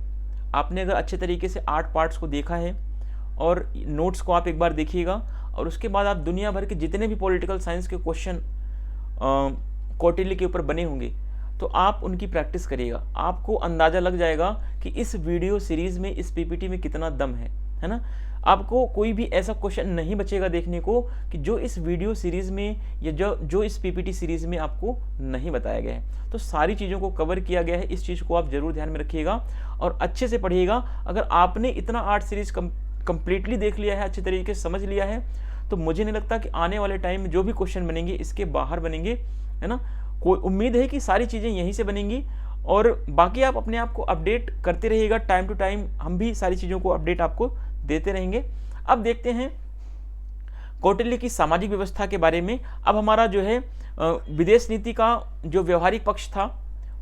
आपने अगर अच्छे तरीके से 8 पार्ट्स को देखा है और नोट्स को आप एक बार देखिएगा, और उसके बाद आप दुनिया भर के जितने भी पॉलिटिकल साइंस के क्वेश्चन कौटिल्य के ऊपर बने होंगे तो आप उनकी प्रैक्टिस करिएगा, आपको अंदाजा लग जाएगा कि इस वीडियो सीरीज में, इस पीपीटी में कितना दम है ना। आपको कोई भी ऐसा क्वेश्चन नहीं बचेगा देखने को कि जो इस वीडियो सीरीज में या जो इस पीपीटी सीरीज में आपको नहीं बताया गया है। तो सारी चीज़ों को कवर किया गया है, इस चीज़ को आप जरूर ध्यान में रखिएगा और अच्छे से पढ़िएगा। अगर आपने इतना 8 सीरीज कंप्लीटली देख लिया है, अच्छे तरीके से समझ लिया है, तो मुझे नहीं लगता कि आने वाले टाइम में जो भी क्वेश्चन बनेंगे इसके बाहर बनेंगे, है ना। कोई उम्मीद है कि सारी चीज़ें यहीं से बनेंगी, और बाकी आप अपने आप को अपडेट करते रहिएगा टाइम टू टाइम, हम भी सारी चीज़ों को अपडेट आपको देते रहेंगे। अब देखते हैं कौटिल्य की सामाजिक व्यवस्था के बारे में। अब हमारा जो है विदेश नीति का जो व्यवहारिक पक्ष था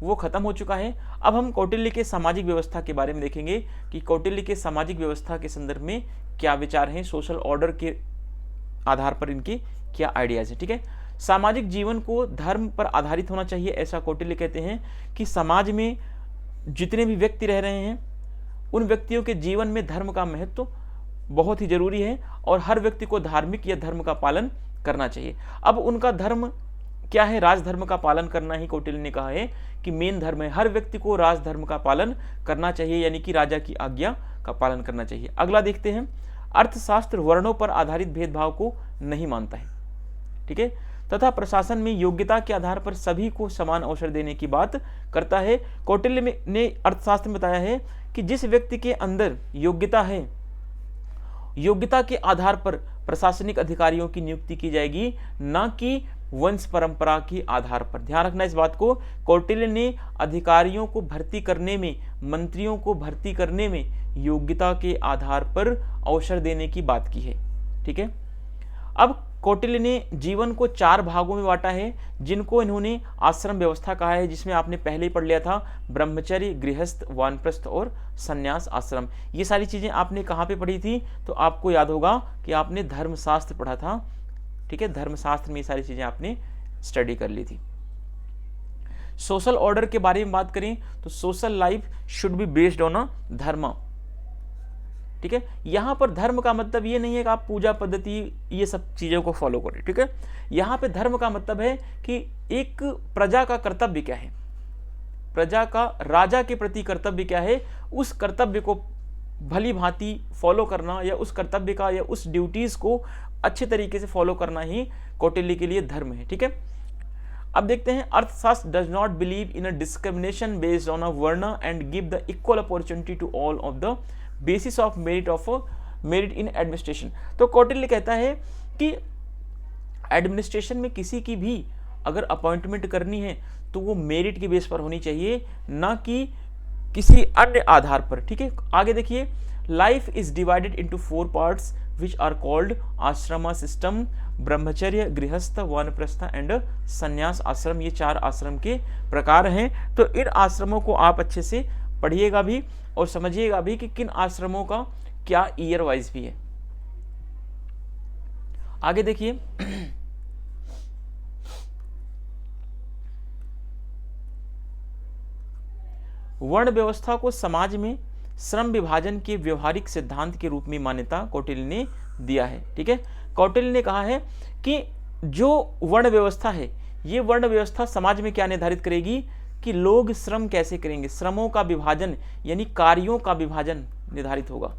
वो खत्म हो चुका है। अब हम कौटिल्य के सामाजिक व्यवस्था के बारे में देखेंगे कि कौटिल्य के सामाजिक व्यवस्था के संदर्भ में क्या विचार हैं, सोशल ऑर्डर के आधार पर इनके क्या आइडियाज हैं, ठीक है। सामाजिक जीवन को धर्म पर आधारित होना चाहिए, ऐसा कौटिल्य कहते हैं कि समाज में जितने भी व्यक्ति रह रहे हैं उन व्यक्तियों के जीवन में धर्म का महत्व बहुत ही जरूरी है, और हर व्यक्ति को धार्मिक या धर्म का पालन करना चाहिए। अब उनका धर्म क्या है, राजधर्म का पालन करना ही कौटिल्य ने कहा है कि मेन धर्म है। हर व्यक्ति को राजधर्म का पालन करना चाहिए, यानी कि राजा की आज्ञा का पालन करना चाहिए। अगला देखते हैं, अर्थशास्त्र वर्णों पर आधारित भेदभाव को नहीं मानता है, ठीक है, तथा प्रशासन में योग्यता के आधार पर सभी को समान अवसर देने की बात करता है। कौटिल्य ने अर्थशास्त्र में बताया है कि जिस व्यक्ति के अंदर योग्यता है, योग्यता के आधार पर प्रशासनिक अधिकारियों की नियुक्ति की जाएगी, ना कि वंश परंपरा के आधार पर। ध्यान रखना इस बात को। कौटिल्य ने अधिकारियों को भर्ती करने में, मंत्रियों को भर्ती करने में योग्यता के आधार पर अवसर देने की बात की है, ठीक है। अब कौटिल्य ने जीवन को 4 भागों में बांटा है, जिनको इन्होंने आश्रम व्यवस्था कहा है, जिसमें आपने पहले ही पढ़ लिया था, ब्रह्मचर्य, गृहस्थ, वानप्रस्थ और संन्यास आश्रम। ये सारी चीजें आपने कहाँ पे पढ़ी थी? तो आपको याद होगा कि आपने धर्मशास्त्र पढ़ा था, ठीक है, धर्मशास्त्र में ये सारी चीजें आपने स्टडी कर ली थी। सोशल ऑर्डर के बारे में बात करें तो social life should be based on अ धर्म, ठीक है। यहां पर धर्म का मतलब ये नहीं है कि आप पूजा पद्धति ये सब चीजों को फॉलो करें, ठीक है। यहां पे धर्म का मतलब है कि एक प्रजा का कर्तव्य क्या है, प्रजा का राजा के प्रति कर्तव्य क्या है, उस कर्तव्य को भली भांति फॉलो करना, या उस कर्तव्य का या उस ड्यूटीज को अच्छे तरीके से फॉलो करना ही कौटिल्य के लिए धर्म है, ठीक है। अब देखते हैं, Arthashastra does not believe in a discrimination based on a varna and give the equal opportunity to all of the basis of merit in administration. तो कौटिल्य कहता है कि एडमिनिस्ट्रेशन में किसी की भी अगर अपॉइंटमेंट करनी है तो वो मेरिट के बेस पर होनी चाहिए, ना कि किसी अन्य आधार पर, ठीक है। आगे देखिए, life is divided into 4 parts which are called ashram system, brahmacharya, grihastha, वानप्रस्थ एंड संन्यास आश्रम। ये 4 आश्रम के प्रकार हैं। तो इन आश्रमों को आप अच्छे से पढ़िएगा भी और समझिएगा भी कि किन आश्रमों का क्या ईयर वाइज भी है। आगे देखिए, वर्ण व्यवस्था को समाज में श्रम विभाजन के व्यवहारिक सिद्धांत के रूप में मान्यता कौटिल्य ने दिया है, ठीक है। कौटिल्य ने कहा है कि जो वर्ण व्यवस्था है, ये वर्ण व्यवस्था समाज में क्या निर्धारित करेगी कि लोग श्रम कैसे करेंगे, श्रमों का विभाजन यानी कार्यों का विभाजन निर्धारित होगा,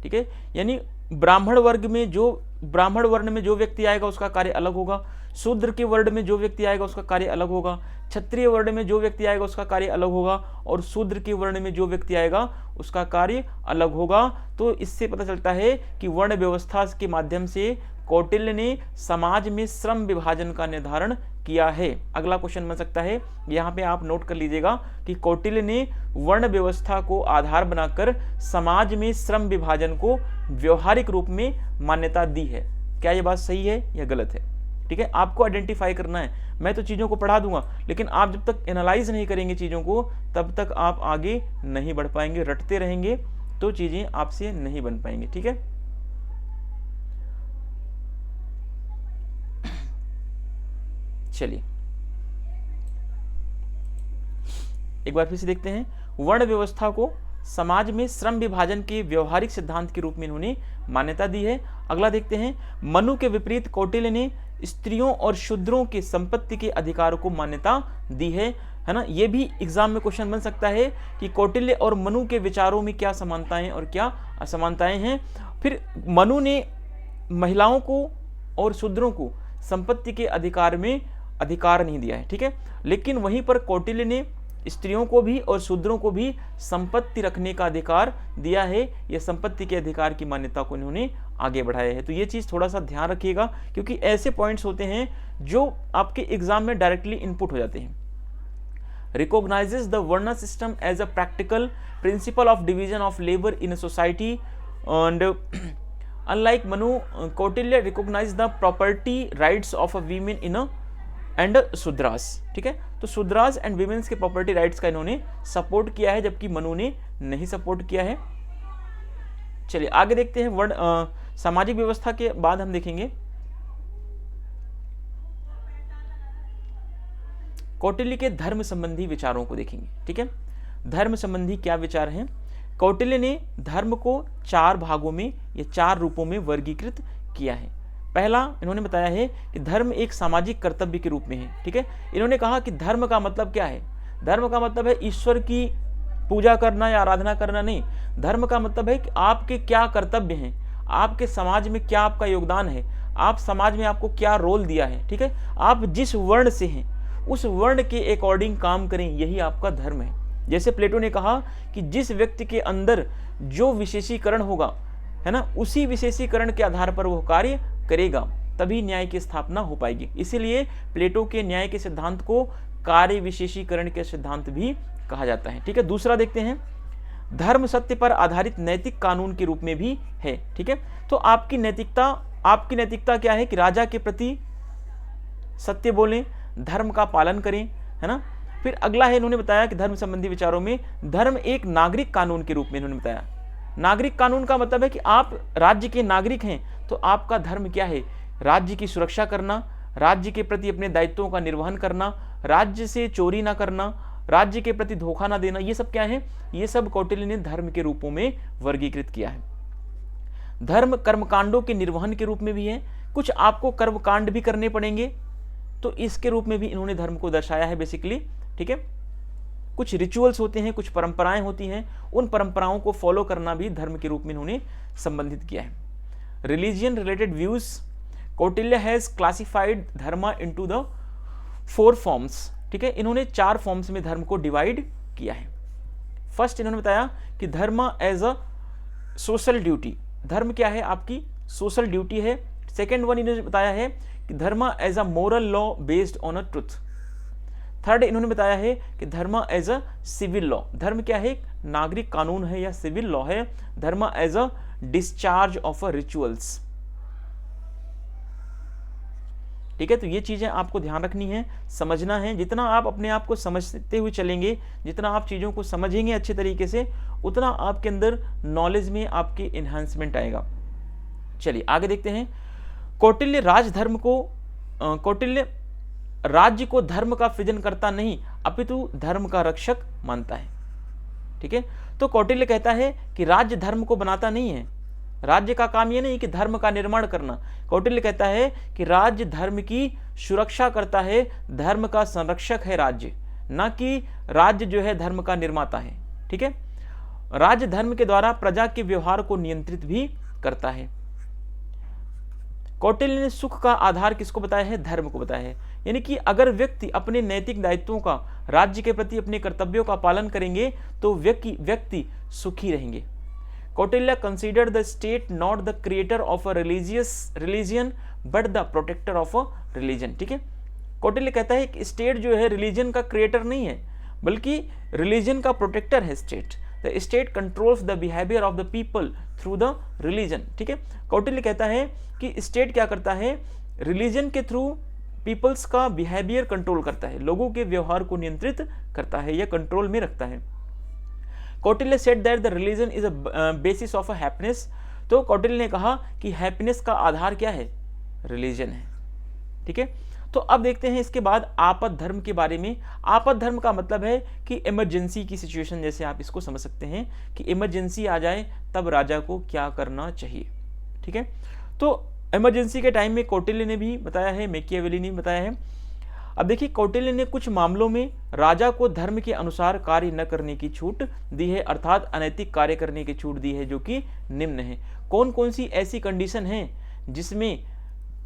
ठीक है। यानी ब्राह्मण वर्ण में जो व्यक्ति आएगा उसका कार्य अलग होगा, शूद्र के वर्ण में जो व्यक्ति आएगा उसका कार्य अलग होगा, क्षत्रिय वर्ण में जो व्यक्ति आएगा उसका कार्य अलग होगा, और शूद्र के वर्ण में जो व्यक्ति आएगा उसका कार्य अलग होगा। तो इससे पता चलता है कि वर्ण व्यवस्था के माध्यम से कौटिल्य ने समाज में श्रम विभाजन का निर्धारण किया है। अगला क्वेश्चन बन सकता है, यहाँ पे आप नोट कर लीजिएगा कि कौटिल्य ने वर्ण व्यवस्था को आधार बनाकर समाज में श्रम विभाजन को व्यवहारिक रूप में मान्यता दी है। क्या ये बात सही है या गलत है? ठीक है, आपको आइडेंटिफाई करना है। मैं तो चीज़ों को पढ़ा दूंगा, लेकिन आप जब तक एनालाइज नहीं करेंगे चीज़ों को, तब तक आप आगे नहीं बढ़ पाएंगे। रटते रहेंगे तो चीज़ें आपसे नहीं बन पाएंगी, ठीक है। चलिए एक बार फिर से देखते हैं, वर्ण व्यवस्था को समाज में श्रम विभाजन के व्यवहारिक सिद्धांत के रूप में इन्होंने मान्यता दी है। अगला देखते हैं, मनु के विपरीत कौटिल्य ने स्त्रियों और शूद्रों के संपत्ति के अधिकारों को मान्यता दी है ना। ये भी एग्जाम में क्वेश्चन बन सकता है कि कौटिल्य और मनु के विचारों में क्या समानताएं और क्या असमानताएं हैं। फिर मनु ने महिलाओं को और शूद्रों को संपत्ति के अधिकार में अधिकार नहीं दिया है, ठीक है। लेकिन वहीं पर कौटिल्य ने स्त्रियों को भी और शूद्रों को भी संपत्ति रखने का अधिकार दिया है। यह संपत्ति के अधिकार की मान्यता को इन्होंने आगे बढ़ाया है। तो ये चीज़ थोड़ा सा ध्यान रखिएगा, क्योंकि ऐसे पॉइंट्स होते हैं जो आपके एग्जाम में डायरेक्टली इनपुट हो जाते हैं। Recognises the varna system as a practical principle of division of labour in a society and unlike Manu, Kautilya recognise the property rights of a women in a and Shudras, ठीक है। तो शूद्रास एंड वीमेन्स के प्रॉपर्टी राइट्स का इन्होंने सपोर्ट किया है, जबकि मनु ने नहीं सपोर्ट किया है। चलिए आगे देखते हैं, वर्ण सामाजिक व्यवस्था के बाद हम देखेंगे कौटिल्य के धर्म संबंधी विचारों को देखेंगे, ठीक है। धर्म संबंधी क्या विचार हैं? कौटिल्य ने धर्म को 4 भागों में या 4 रूपों में वर्गीकृत किया है। पहला इन्होंने बताया है कि धर्म एक सामाजिक कर्तव्य के रूप में है, ठीक है। इन्होंने कहा कि धर्म का मतलब क्या है? धर्म का मतलब है ईश्वर की पूजा करना या आराधना करना नहीं। धर्म का मतलब है कि आपके क्या कर्तव्य हैं, आपके समाज में क्या आपका योगदान है, आप समाज में आपको क्या रोल दिया है, ठीक है। आप जिस वर्ण से हैं उस वर्ण के अकॉर्डिंग काम करें, यही आपका धर्म है। जैसे प्लेटो ने कहा कि जिस व्यक्ति के अंदर जो विशेषीकरण होगा, है ना, उसी विशेषीकरण के आधार पर वो कार्य करेगा, तभी न्याय की स्थापना हो पाएगी। इसीलिए प्लेटो के न्याय के सिद्धांत को कार्य विशेषीकरण के सिद्धांत भी कहा जाता है, ठीक है। दूसरा देखते हैं, धर्म सत्य पर आधारित नैतिक कानून के रूप में भी है। ठीक है, तो आपकी नैतिकता क्या है कि राजा के प्रति सत्य बोलें, धर्म का पालन करें, है ना। फिर अगला है, इन्होंने बताया कि धर्म संबंधी विचारों में धर्म एक नागरिक कानून के रूप में इन्होंने बताया। नागरिक कानून का मतलब है कि आप राज्य के नागरिक हैं, तो आपका धर्म क्या है? राज्य की सुरक्षा करना, राज्य के प्रति अपने दायित्वों का निर्वहन करना, राज्य से चोरी ना करना, राज्य के प्रति धोखा ना देना, ये सब क्या है? ये सब कौटिल्य ने धर्म के रूपों में वर्गीकृत किया है। धर्म कर्मकांडों के निर्वहन के रूप में भी है, कुछ आपको कर्मकांड भी करने पड़ेंगे, तो इसके रूप में भी इन्होंने धर्म को दर्शाया है बेसिकली। ठीक है, कुछ रिचुअल्स होते हैं, कुछ परंपराएं होती हैं, उन परंपराओं को फॉलो करना भी धर्म के रूप में इन्होंने संबंधित किया है। Religion related views, Kautilya has classified धर्म इनटू द 4 फॉर्म्स। ठीक है, इन्होंने 4 फॉर्म्स में धर्म को डिवाइड किया है। फर्स्ट इन्होंने बताया कि dharma as a social duty, धर्म क्या है? आपकी सोशल ड्यूटी है। सेकेंड वन इन्होंने बताया है कि dharma as a moral law based on a truth. Third इन्होंने बताया है कि dharma as a civil law, धर्म क्या है? नागरिक कानून है या सिविल लॉ है। Dharma as a discharge of a rituals. ठीक है, तो ये चीजें आपको ध्यान रखनी है, समझना है। जितना आप अपने आप को समझते हुए चलेंगे, जितना आप चीजों को समझेंगे अच्छे तरीके से, उतना आपके अंदर नॉलेज में आपके एनहांसमेंट आएगा। चलिए आगे देखते हैं। कौटिल्य राज्य को धर्म का सृजन करता नहीं, अपितु धर्म का रक्षक मानता है। ठीक है, तो कौटिल्य कहता है कि राज्य धर्म को बनाता नहीं है, राज्य का काम यह नहीं कि धर्म का निर्माण करना। कौटिल्य कहता है कि राज्य धर्म की सुरक्षा करता है, धर्म का संरक्षक है राज्य, ना कि राज्य जो है धर्म का निर्माता है। ठीक है, राज्य धर्म के द्वारा प्रजा के व्यवहार को नियंत्रित भी करता है। कौटिल्य ने सुख का आधार किसको बताया है? धर्म को बताया है। यानी कि अगर व्यक्ति अपने नैतिक दायित्वों का, राज्य के प्रति अपने कर्तव्यों का पालन करेंगे तो व्यक्ति सुखी रहेंगे। Kautilya consider the state not the creator of a religion but the protector of a religion. ठीक है, कौटिल्य कहता है कि स्टेट जो है रिलीजन का क्रिएटर नहीं है, बल्कि रिलीजन का प्रोटेक्टर है state. The state controls the behaviour of the people through the religion. ठीक है, कौटिल्य कहता है कि स्टेट क्या करता है? रिलीजन के थ्रू पीपल्स का बिहेवियर कंट्रोल करता है, लोगों के व्यवहार को नियंत्रित करता है या कंट्रोल में रखता है। Kautilya said that the religion is a basis of a happiness. तो कौटिल्य ने कहा कि हैप्पीनेस का आधार क्या है? रिलीजन है। ठीक है, तो अब देखते हैं इसके बाद आपद धर्म के बारे में। आपद धर्म का मतलब है कि इमरजेंसी की सिचुएशन, जैसे आप इसको समझ सकते हैं कि इमरजेंसी आ जाए तब राजा को क्या करना चाहिए। ठीक है, तो इमरजेंसी के टाइम में कौटिल्य ने भी बताया है, मैकियावेली ने भी बताया है। अब देखिए, कौटिल्य ने कुछ मामलों में राजा को धर्म के अनुसार कार्य न करने की छूट दी है, अर्थात अनैतिक कार्य करने की छूट दी है, जो कि निम्न है। कौन कौन सी ऐसी कंडीशन है जिसमें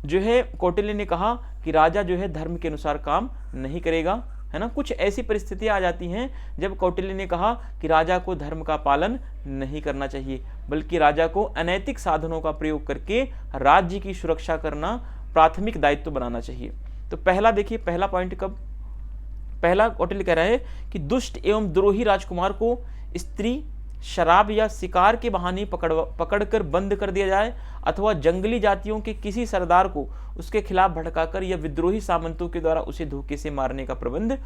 जो है कौटिल्य ने कहा कि राजा जो है धर्म के अनुसार काम नहीं करेगा, है ना। कुछ ऐसी परिस्थितियां आ जाती हैं जब कौटिल्य ने कहा कि राजा को धर्म का पालन नहीं करना चाहिए, बल्कि राजा को अनैतिक साधनों का प्रयोग करके राज्य की सुरक्षा करना प्राथमिक दायित्व बनाना चाहिए। तो पहला देखिए, पहला पॉइंट पहला कौटिल्य कह रहा है कि दुष्ट एवं द्रोही राजकुमार को स्त्री, शराब या शिकार के बहाने पकड़कर बंद कर दिया जाए, अथवा जंगली जातियों के किसी सरदार को उसके खिलाफ भड़काकर या विद्रोही सामंतों के द्वारा उसे धोखे से मारने का प्रबंध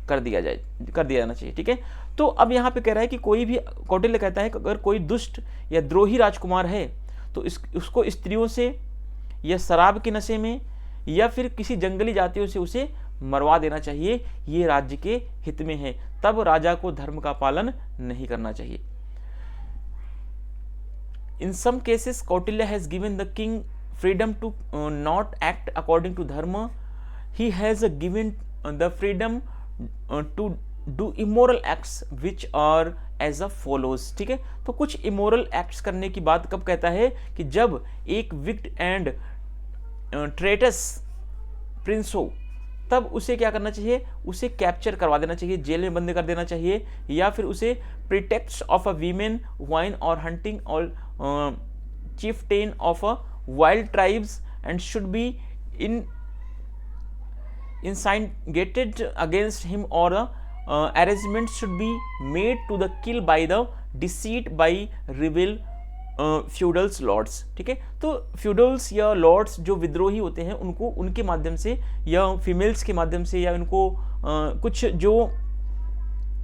कर दिया जाना चाहिए। ठीक है, तो अब यहाँ पे कह रहा है कि कोई भी, कौटिल्य कहता है कि अगर कोई दुष्ट या द्रोही राजकुमार है तो उसको स्त्रियों से या शराब के नशे में या फिर किसी जंगली जातियों से उसे मरवा देना चाहिए, ये राज्य के हित में है। तब राजा को धर्म का पालन नहीं करना चाहिए। In some cases, Kautilya has given the king freedom to not act according to dharma. He has given the freedom to do immoral acts which are as follows. ठीक है, तो कुछ immoral acts करने की बात कब कहता है कि जब एक wicked and traitorous prince हो, तब उसे क्या करना चाहिए? उसे कैप्चर करवा देना चाहिए, जेल में बंद कर देना चाहिए, या फिर उसे प्रिटेक्ट्स ऑफ अ वीमेन, वाइन और हंटिंग और chieftain of a wild tribes and should be instigated against him, or arrangements should be made to the kill by the deceit by rival feudals lords. ठीक है, तो फ्यूडल्स या लॉर्ड्स जो विद्रोही होते हैं उनको उनके माध्यम से या फीमेल्स के माध्यम से या उनको कुछ जो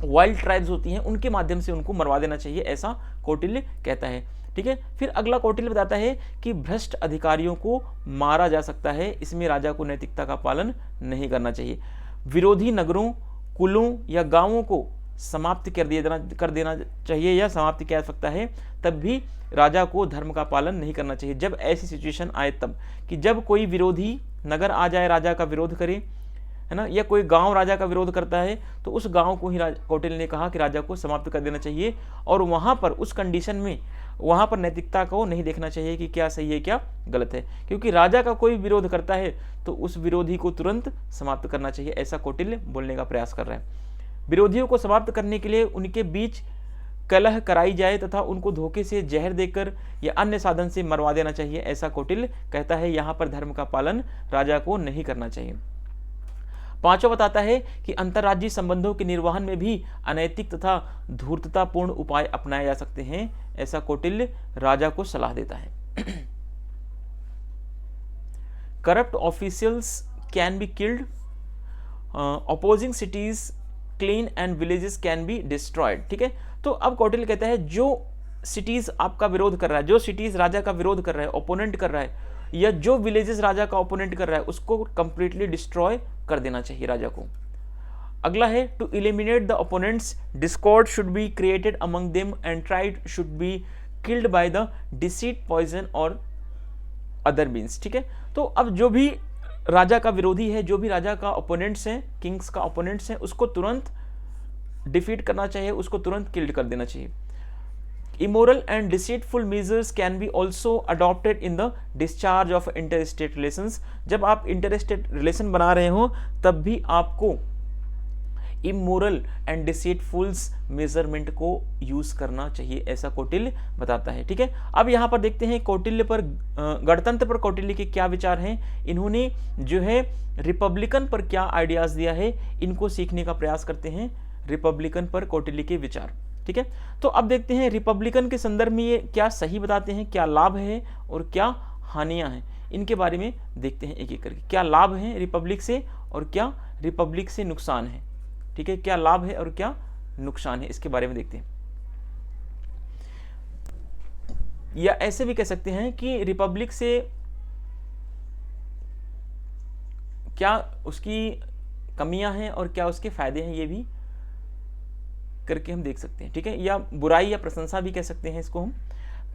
वाइल्ड ट्राइब्स होती हैं उनके माध्यम से उनको मरवा देना चाहिए, ऐसा कौटिल्य कहता है। ठीक है, फिर अगला कौटिल्य बताता है कि भ्रष्ट अधिकारियों को मारा जा सकता है, इसमें राजा को नैतिकता का पालन नहीं करना चाहिए। विरोधी नगरों, कुलों या गांवों को समाप्त कर देना चाहिए या समाप्त किया जा सकता है, तब भी राजा को धर्म का पालन नहीं करना चाहिए। जब ऐसी सिचुएशन आए तब, कि जब कोई विरोधी नगर आ जाए राजा का विरोध करे, है ना, या कोई गांव राजा का विरोध करता है, तो उस गांव को ही कौटिल्य ने कहा कि राजा को समाप्त कर देना चाहिए, और वहां पर उस कंडीशन में वहां पर नैतिकता को नहीं देखना चाहिए कि क्या सही है क्या गलत है, क्योंकि राजा का कोई विरोध करता है तो उस विरोधी को तुरंत समाप्त करना चाहिए, ऐसा कौटिल्य बोलने का प्रयास कर रहा है। विरोधियों को समाप्त करने के लिए उनके बीच कलह कराई जाए तथा उनको धोखे से जहर देकर या अन्य साधन से मरवा देना चाहिए, ऐसा कौटिल्य कहता है। यहाँ पर धर्म का पालन राजा को नहीं करना चाहिए। पांचवा बताता है कि अंतर्राज्यीय संबंधों के निर्वहन में भी अनैतिक तथा धूर्ततापूर्ण उपाय अपनाए जा सकते हैं, ऐसा कौटिल्य राजा को सलाह देता है। Corrupt officials can be killed, opposing cities clean and villages can be destroyed. ठीक है, तो अब कौटिल्य कहता है जो सिटीज आपका विरोध कर रहा है, जो सिटीज राजा का विरोध कर रहा है, ओपोनेंट कर रहा है, या जो विलेजेस राजा का ओपोनेंट कर रहा है, उसको कंप्लीटली डिस्ट्रॉय कर देना चाहिए राजा को। अगला है to eliminate the opponents discord should be created among them and tried should be killed by the deceit, poison और अदर मीन्स। ठीक है, तो अब जो भी राजा का विरोधी है, जो भी राजा का ओपोनेंट्स हैं, किंग्स का ओपोनेंट्स हैं, उसको तुरंत डिफीट करना चाहिए, उसको तुरंत किल्ड कर देना चाहिए। Immoral and deceitful measures can be also adopted in the discharge of interstate relations. जब आप इंटरस्टेट रिलेशन बना रहे हो तब भी आपको इमोरल एंड डिसीटफुल्स मेजरमेंट को यूज करना चाहिए, ऐसा कौटिल्य बताता है। ठीक है, अब यहाँ पर देखते हैं कौटिल्य पर, गणतंत्र पर कौटिल्य के क्या विचार हैं। इन्होंने जो है रिपब्लिकन पर क्या आइडियाज दिया है, इनको सीखने का प्रयास करते हैं, रिपब्लिकन पर कौटिल्य के विचार। ठीक है, तो अब देखते हैं रिपब्लिकन के संदर्भ में ये क्या सही बताते हैं, क्या लाभ है और क्या हानियां हैं, इनके बारे में देखते हैं एक एक करके। क्या लाभ है रिपब्लिक से और क्या रिपब्लिक से नुकसान है। ठीक है, क्या लाभ है और क्या नुकसान है, इसके बारे में देखते हैं। या ऐसे भी कह सकते हैं कि रिपब्लिक से क्या उसकी कमियां हैं और क्या उसके फायदे हैं, ये भी करके हम देख सकते हैं। ठीक है, या बुराई या प्रशंसा भी कह सकते हैं इसको हम।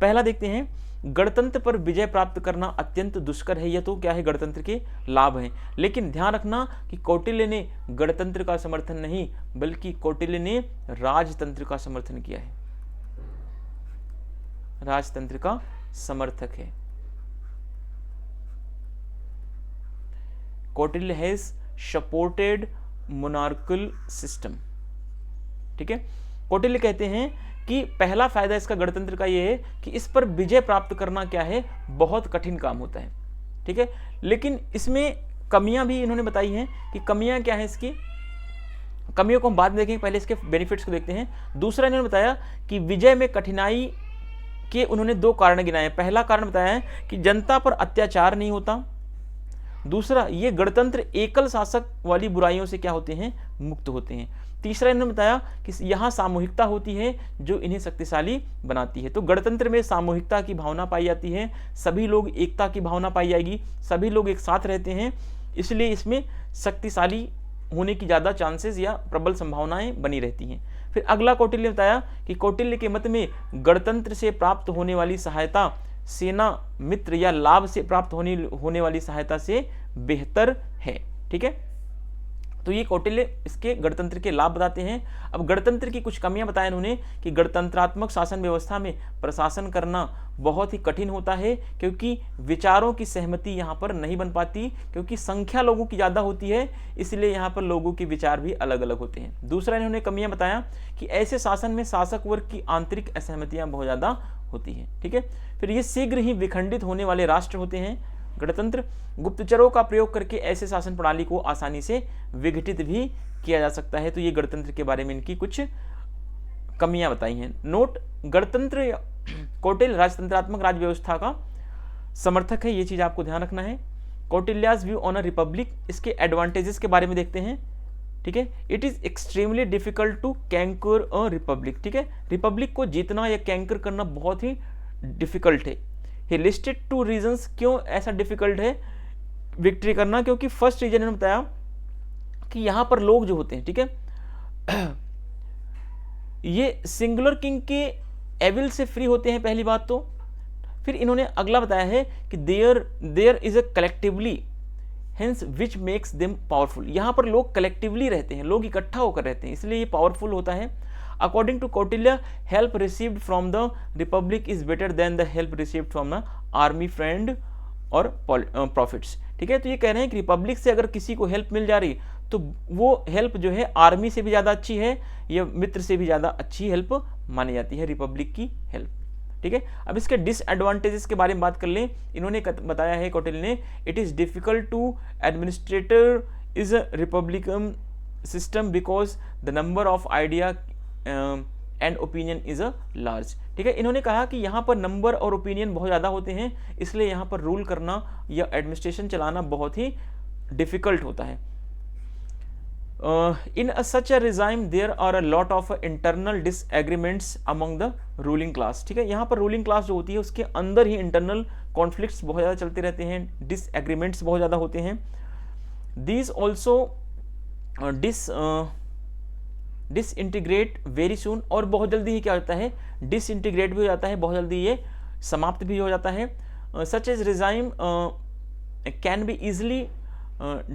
पहला देखते हैं, गणतंत्र पर विजय प्राप्त करना अत्यंत दुष्कर है, यह तो क्या है गणतंत्र के लाभ हैं। लेकिन ध्यान रखना कि कौटिल्य ने गणतंत्र का समर्थन नहीं बल्कि कौटिल्य ने राजतंत्र का समर्थन किया है, राजतंत्र का समर्थक है। Kautilya has supported monarchal system. ठीक है, कौटिल्य कहते हैं कि पहला फायदा इसका गणतंत्र का यह है कि इस पर विजय प्राप्त करना क्या है, बहुत कठिन काम होता है। ठीक है, लेकिन इसमें कमियां भी इन्होंने बताई हैं कि कमियां क्या है, इसकी कमियों को हम बाद में देखेंगे, पहले इसके बेनिफिट्स को देखते हैं। दूसरा इन्होंने बताया कि विजय में कठिनाई के उन्होंने दो कारण गिनाए। पहला कारण बताया है कि जनता पर अत्याचार नहीं होता, दूसरा ये गणतंत्र एकल शासक वाली बुराइयों से क्या होते हैं, मुक्त होते हैं। तीसरा इन्होंने बताया कि यहाँ सामूहिकता होती है जो इन्हें शक्तिशाली बनाती है। तो गणतंत्र में सामूहिकता की भावना पाई जाती है, सभी लोग एकता की भावना पाई जाएगी, सभी लोग एक साथ रहते हैं, इसलिए इसमें शक्तिशाली होने की ज़्यादा चांसेस या प्रबल संभावनाएं बनी रहती हैं। फिर अगला कौटिल्य बताया कि कौटिल्य के मत में गणतंत्र से प्राप्त होने वाली सहायता सेना मित्र या लाभ से प्राप्त होने वाली सहायता से बेहतर है। ठीक है, तो ये कौटिल्य इसके गणतंत्र के लाभ बताते हैं। अब गणतंत्र की कुछ कमियां बताएं उन्होंने कि गणतंत्रात्मक शासन व्यवस्था में प्रशासन करना बहुत ही कठिन होता है, क्योंकि विचारों की सहमति यहाँ पर नहीं बन पाती, क्योंकि संख्या लोगों की ज़्यादा होती है, इसलिए यहाँ पर लोगों के विचार भी अलग अलग होते हैं। दूसरा इन्होंने कमियां बताया कि ऐसे शासन में शासक वर्ग की आंतरिक असहमतियाँ बहुत ज़्यादा होती हैं। ठीक है, फिर ये शीघ्र ही विखंडित होने वाले राष्ट्र होते हैं। गणतंत्र गुप्तचरों का प्रयोग करके ऐसे शासन प्रणाली को आसानी से विघटित भी किया जा सकता है। तो ये गणतंत्र के बारे में इनकी कुछ कमियां बताई हैं। नोट, गणतंत्र कौटिल्य राजतंत्रात्मक राज्य व्यवस्था का समर्थक है, ये चीज आपको ध्यान रखना है। Kautilya's view on a republic, इसके एडवांटेजेस के बारे में देखते हैं, ठीक है। It is extremely difficult to conquer a republic, ठीक है। रिपब्लिक को जीतना या कैंकर करना बहुत ही डिफिकल्ट है। ही लिस्टेड 2 रीजंस, क्यों ऐसा डिफिकल्ट है विक्ट्री करना, क्योंकि फर्स्ट रीजन इन्होंने बताया कि यहां पर लोग जो होते हैं, ठीक है, ये सिंगुलर किंग के एविल से फ्री होते हैं, पहली बात तो। फिर इन्होंने अगला बताया है कि there is a collectively hence which makes them powerful, यहां पर लोग कलेक्टिवली रहते हैं, लोग इकट्ठा होकर रहते हैं, इसलिए ये पावरफुल होता है। According to Kautilya, help received from the republic is better than the help received from the army, friend और प्रॉफिट्स, ठीक है। तो ये कह रहे हैं कि रिपब्लिक से अगर किसी को हेल्प मिल जा रही तो वो हेल्प जो है आर्मी से भी ज़्यादा अच्छी है या मित्र से भी ज़्यादा अच्छी हेल्प मानी जाती है रिपब्लिक की हेल्प, ठीक है। अब इसके डिसएडवांटेजेस के बारे में बात कर लें। इन्होंने बताया है कौटिल्य ने, it is difficult to administrator is a republican system because the number of idea and opinion is a large, ठीक है। इन्होंने कहा कि यहाँ पर नंबर और ओपिनियन बहुत ज़्यादा होते हैं, इसलिए यहाँ पर रूल करना या एडमिनिस्ट्रेशन चलाना बहुत ही डिफिकल्ट होता है। In such a regime there are a lot of internal disagreements among the ruling class, ठीक है। यहाँ पर रूलिंग क्लास जो होती है उसके अंदर ही इंटरनल कॉन्फ्लिक्ट्स बहुत ज़्यादा चलते रहते हैं, डिसएग्रीमेंट्स बहुत ज़्यादा होते हैं। These also disintegrate very soon, और बहुत जल्दी ही क्या होता है, डिसइंटीग्रेट भी हो जाता है, बहुत जल्दी ये समाप्त भी हो जाता है। Such as regime can be easily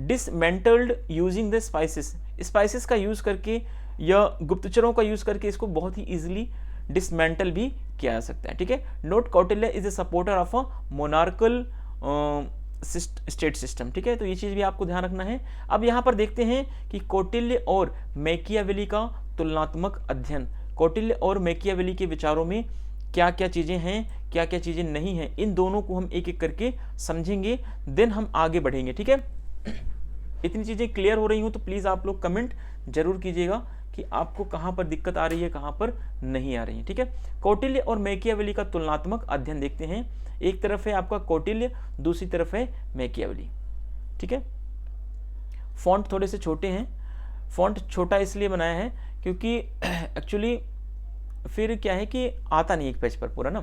dismantled using the spices का यूज करके या गुप्तचरों का यूज करके इसको बहुत ही इजिली डिसमेंटल भी किया जा सकता है, ठीक है। Note, Kautilya is a supporter of a monarchal state system, ठीक है। तो ये चीज भी आपको ध्यान रखना है। अब यहाँ पर देखते हैं कि कौटिल्य और मैकियावेली का तुलनात्मक अध्ययन, कौटिल्य और मैकियावेली के विचारों में क्या क्या चीजें हैं, क्या क्या चीजें नहीं हैं, इन दोनों को हम एक एक करके समझेंगे, देन हम आगे बढ़ेंगे, ठीक है। इतनी चीजें क्लियर हो रही हूं तो प्लीज आप लोग कमेंट जरूर कीजिएगा कि आपको कहां पर दिक्कत आ रही है, कहां पर नहीं आ रही है, ठीक है। कौटिल्य और मैकियावेली का तुलनात्मक अध्ययन देखते हैं। एक तरफ है आपका कौटिल्य, दूसरी तरफ है मैकियावेली, ठीक है। फॉन्ट थोड़े से छोटे हैं, फॉन्ट छोटा इसलिए बनाया है क्योंकि एक्चुअली फिर क्या है कि आता नहीं एक पेज पर पूरा ना।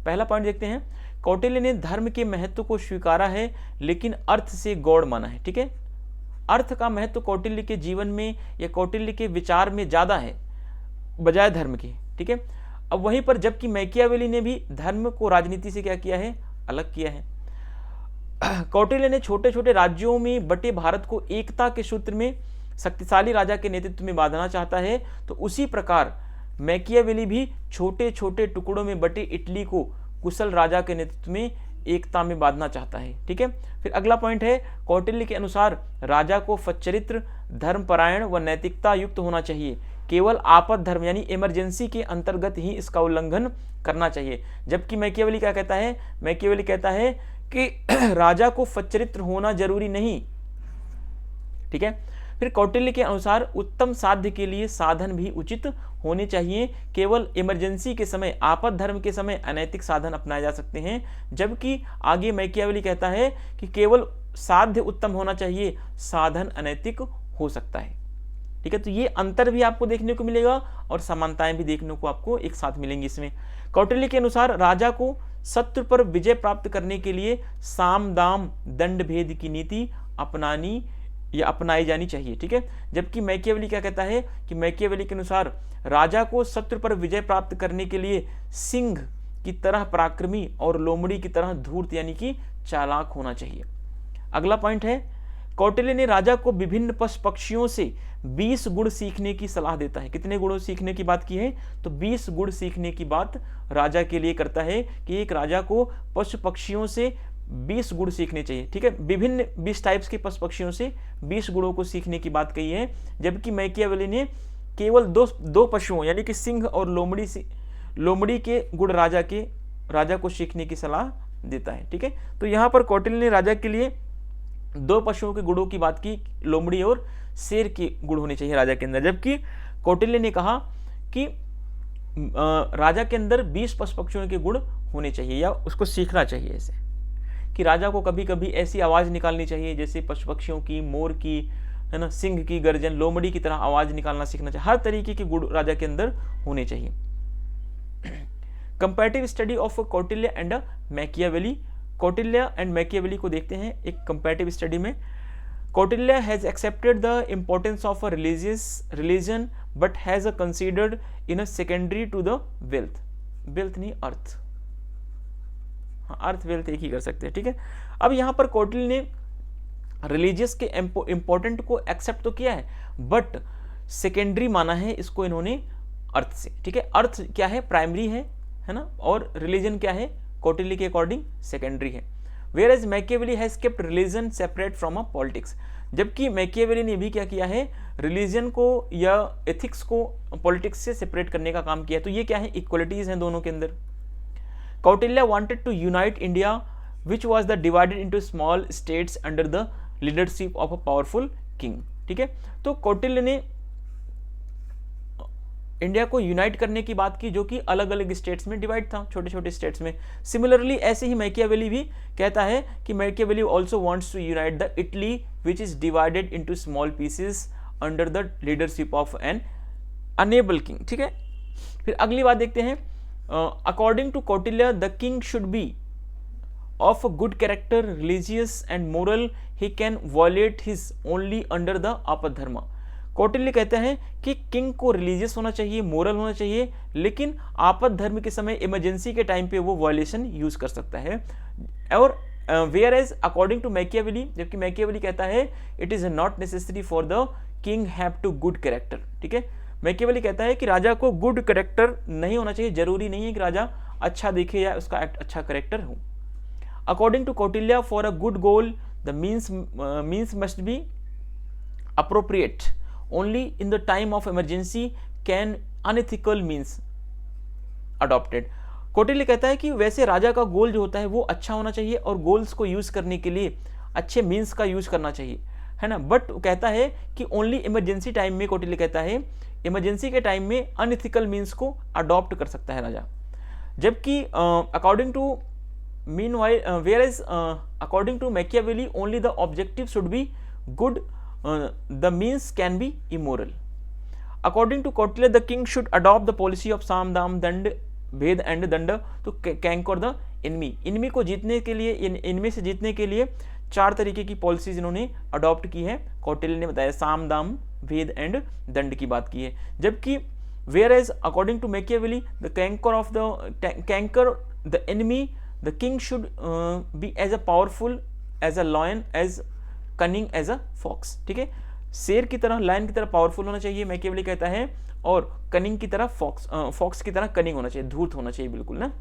पहला पॉइंट देखते हैं, कौटिल्य ने धर्म के महत्व को स्वीकारा है लेकिन अर्थ से गौड़ माना है, ठीक है। अर्थ का महत्व कौटिल्य के जीवन में या कौटिल्य के विचार में ज्यादा है बजाय धर्म के, ठीक है। अब वहीं पर जबकि मैकियावेली ने भी धर्म को राजनीति से क्या किया है, अलग किया है। कौटिल्य ने छोटे छोटे राज्यों में बटे भारत को एकता के सूत्र में शक्तिशाली राजा के नेतृत्व में बांधना चाहता है, तो उसी प्रकार मैकियावेली भी छोटे छोटे टुकड़ों में बटे इटली को कुशल राजा के नेतृत्व में एकता में बांधना चाहता है, ठीक है। फिर अगला पॉइंट है, कौटिल्य के अनुसार राजा को सच्चरित्र, धर्मपरायण व नैतिकता युक्त होना चाहिए, केवल आपात धर्म यानी इमरजेंसी के अंतर्गत ही इसका उल्लंघन करना चाहिए। जबकि मैकियावेली क्या कहता है, मैकियावेली कहता है कि राजा को सच्चरित्र होना जरूरी नहीं, ठीक है। फिर कौटिल्य के अनुसार उत्तम साध्य के लिए साधन भी उचित होने चाहिए, केवल इमरजेंसी के समय, आपात धर्म के समय अनैतिक साधन अपनाए जा सकते हैं। जबकि आगे मैकियावेली कहता है कि केवल साध्य उत्तम होना चाहिए, साधन अनैतिक हो सकता है, ठीक है। तो ये अंतर भी आपको देखने को मिलेगा और समानताएं भी देखने को आपको एक साथ मिलेंगी इसमें। कौटिल्य के अनुसार राजा को शत्रु पर विजय प्राप्त करने के लिए साम दाम दंड भेद की नीति अपनाई जानी चाहिए, ठीक है। जबकि मैकियावेली क्या कहता है कि मैकियावेली के अनुसार राजा को शत्रु पर विजय प्राप्त करने के लिए सिंह की तरह पराक्रमी और लोमड़ी की तरह धूर्त यानी कि चालाक होना चाहिए। अगला पॉइंट है, कौटिल्य ने राजा को विभिन्न पशु पक्षियों से 20 गुण सीखने की सलाह देता है। कितने गुणों सीखने की बात की है, तो 20 गुण सीखने की बात राजा के लिए करता है कि एक राजा को पशु पक्षियों से 20 गुण सीखने चाहिए, ठीक है। विभिन्न 20 टाइप्स के पशु पक्षियों से 20 गुणों को सीखने की बात कही है। जबकि मैकियावेली ने केवल दो पशुओं यानी कि सिंह और लोमड़ी के गुण राजा को सीखने की सलाह देता है, ठीक है। तो यहाँ पर कौटिल्य ने राजा के लिए 2 पशुओं के गुणों की बात की, लोमड़ी और शेर के गुण होने चाहिए राजा के अंदर। जबकि कौटिल्य ने कहा कि राजा के अंदर 20 पशु पक्षियों के गुण होने चाहिए या उसको सीखना चाहिए ऐसे कि राजा को कभी कभी ऐसी आवाज़ निकालनी चाहिए जैसे पशु पक्षियों की, मोर की, है ना, सिंह की गर्जन, लोमड़ी की तरह आवाज़ निकालना सीखना चाहिए। हर तरीके के गुण राजा के अंदर होने चाहिए। Comparative study of Kautilya and Machiavelli. Kautilya and Machiavelli को देखते हैं एक कंपैरेटिव स्टडी में। Kautilya has accepted the importance of a religion but has a considered in a secondary to the wealth. Wealth नहीं, अर्थ। हाँ, अर्थ वेल्थ एक ही कर सकते हैं, ठीक है। अब यहाँ पर कौटिल्य ने रिलीजियस के इम्पोर्टेंट को एक्सेप्ट तो किया है बट सेकेंडरी माना है इसको इन्होंने अर्थ से, ठीक है। अर्थ क्या है, प्राइमरी है ना, और रिलीजन क्या है, कौटिल्य के अकॉर्डिंग सेकेंडरी है। Whereas Machiavelli has kept religion separate from a politics. जबकि मैकियावेली ने भी क्या किया है, रिलीजन को या एथिक्स को पॉलिटिक्स से सेपरेट करने का काम किया है। तो ये क्या है, इक्वलिटीज हैं दोनों के अंदर। Kautilya wanted to unite India which was the divided into small states under the leadership of a powerful king, ठीक है। तो कौटिल्य ने इंडिया को यूनाइट करने की बात की जो कि अलग अलग स्टेट्स में डिवाइड था, छोटे छोटे स्टेट्स में। सिमिलरली ऐसे ही मैकियावेली भी कहता है कि Machiavelli also wants to unite the Italy which is divided into small pieces under the leadership of an unable king, ठीक है। फिर अगली बात देखते हैं। According to Kautilya the king should be of a good character, religious and moral. He can violate his only under the आपद्धर्मा। कौटिल्य कहते हैं कि किंग को रिलीजियस होना चाहिए, मोरल होना चाहिए, लेकिन आपद धर्म के समय, इमरजेंसी के टाइम पे वो वायलेशन यूज कर सकता है। और whereas according to Machiavelli, जबकि मैकियावेली कहता है it is not necessary for the king have to good character, ठीक है। मैकियावेली कहता है कि राजा को गुड कैरेक्टर नहीं होना चाहिए, जरूरी नहीं है कि राजा अच्छा दिखे या उसका अच्छा कैरेक्टर हो। According to Kautilya, for a good goal, the means must be appropriate. Only in the time of emergency can unethical means adopted. Kautilya कहता है कि वैसे राजा का गोल जो होता है वो अच्छा होना चाहिए और गोल्स को यूज करने के लिए अच्छे मीन्स का यूज करना चाहिए, है ना। बट कहता है कि ओनली इमरजेंसी टाइम में, कौटिल्य कहता है इमरजेंसी के टाइम में अनएथिकल मीन्स को अडॉप्ट कर सकता है राजा। जबकि according to meanwhile whereas according to Machiavelli only the objective should be good, the means can be immoral. According to Kautilya the king should adopt the policy of साम दाम दंड भेद एंड दंड to conquer the enemy. enemy को जीतने के लिए, enemy से जीतने के लिए 4 तरीके की पॉलिसीज इन्होंने अडॉप्ट की है। कौटिल्य ने बताया साम दाम भेद एंड दंड की बात की है। जबकि whereas according to Machiavelli the conquer the enemy, the king should be as a powerful as a lion, as cunning as a fox, ठीक है। शेर की तरह, लायन की तरह पावरफुल होना चाहिए मैकियावेली कहता है, और कनिंग की तरह फॉक्स की तरह कनिंग होना चाहिए, धूर्त होना चाहिए, बिल्कुल ना।